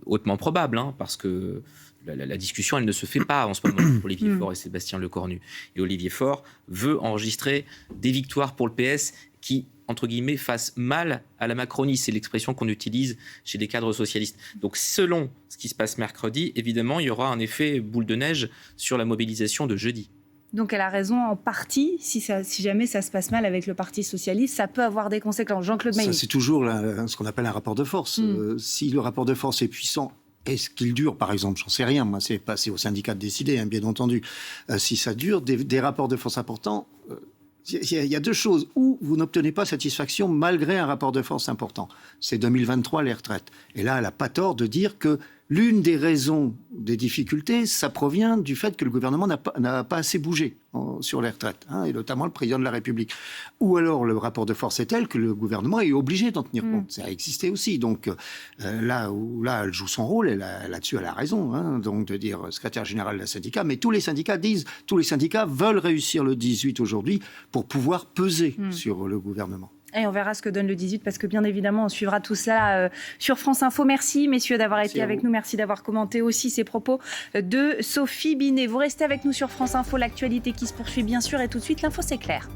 hautement probable, parce que la discussion, elle ne se fait pas en ce moment pour Olivier Faure et Sébastien Lecornu. Et Olivier Faure veut enregistrer des victoires pour le PS qui, entre guillemets, fassent mal à la Macronie. C'est l'expression qu'on utilise chez les cadres socialistes. Donc, selon ce qui se passe mercredi, évidemment, il y aura un effet boule de neige sur la mobilisation de jeudi. Donc elle a raison en partie, si jamais ça se passe mal avec le Parti socialiste, ça peut avoir des conséquences. Jean-Claude Mailly. Ça, c'est toujours ce qu'on appelle un rapport de force. Si le rapport de force est puissant, est-ce qu'il dure, par exemple ? J'en sais rien, moi, c'est au syndicat de décider, bien entendu. Si ça dure, des rapports de force importants, il y a deux choses. Où vous n'obtenez pas satisfaction malgré un rapport de force important. C'est 2023, les retraites. Et là, elle n'a pas tort de dire que l'une des raisons des difficultés, ça provient du fait que le gouvernement n'a pas assez bougé sur les retraites, et notamment le président de la République. Ou alors le rapport de force est tel que le gouvernement est obligé d'en tenir compte. Ça a existé aussi. Donc là, elle joue son rôle, et là-dessus, elle a raison, donc de dire secrétaire général de la syndicat. Mais tous les syndicats veulent réussir le 18 aujourd'hui pour pouvoir peser sur le gouvernement. Et on verra ce que donne le 18, parce que bien évidemment, on suivra tout ça sur France Info. Merci, messieurs, d'avoir été avec nous. Merci d'avoir commenté aussi ces propos de Sophie Binet. Vous restez avec nous sur France Info, l'actualité qui se poursuit bien sûr. Et tout de suite, l'info, c'est clair.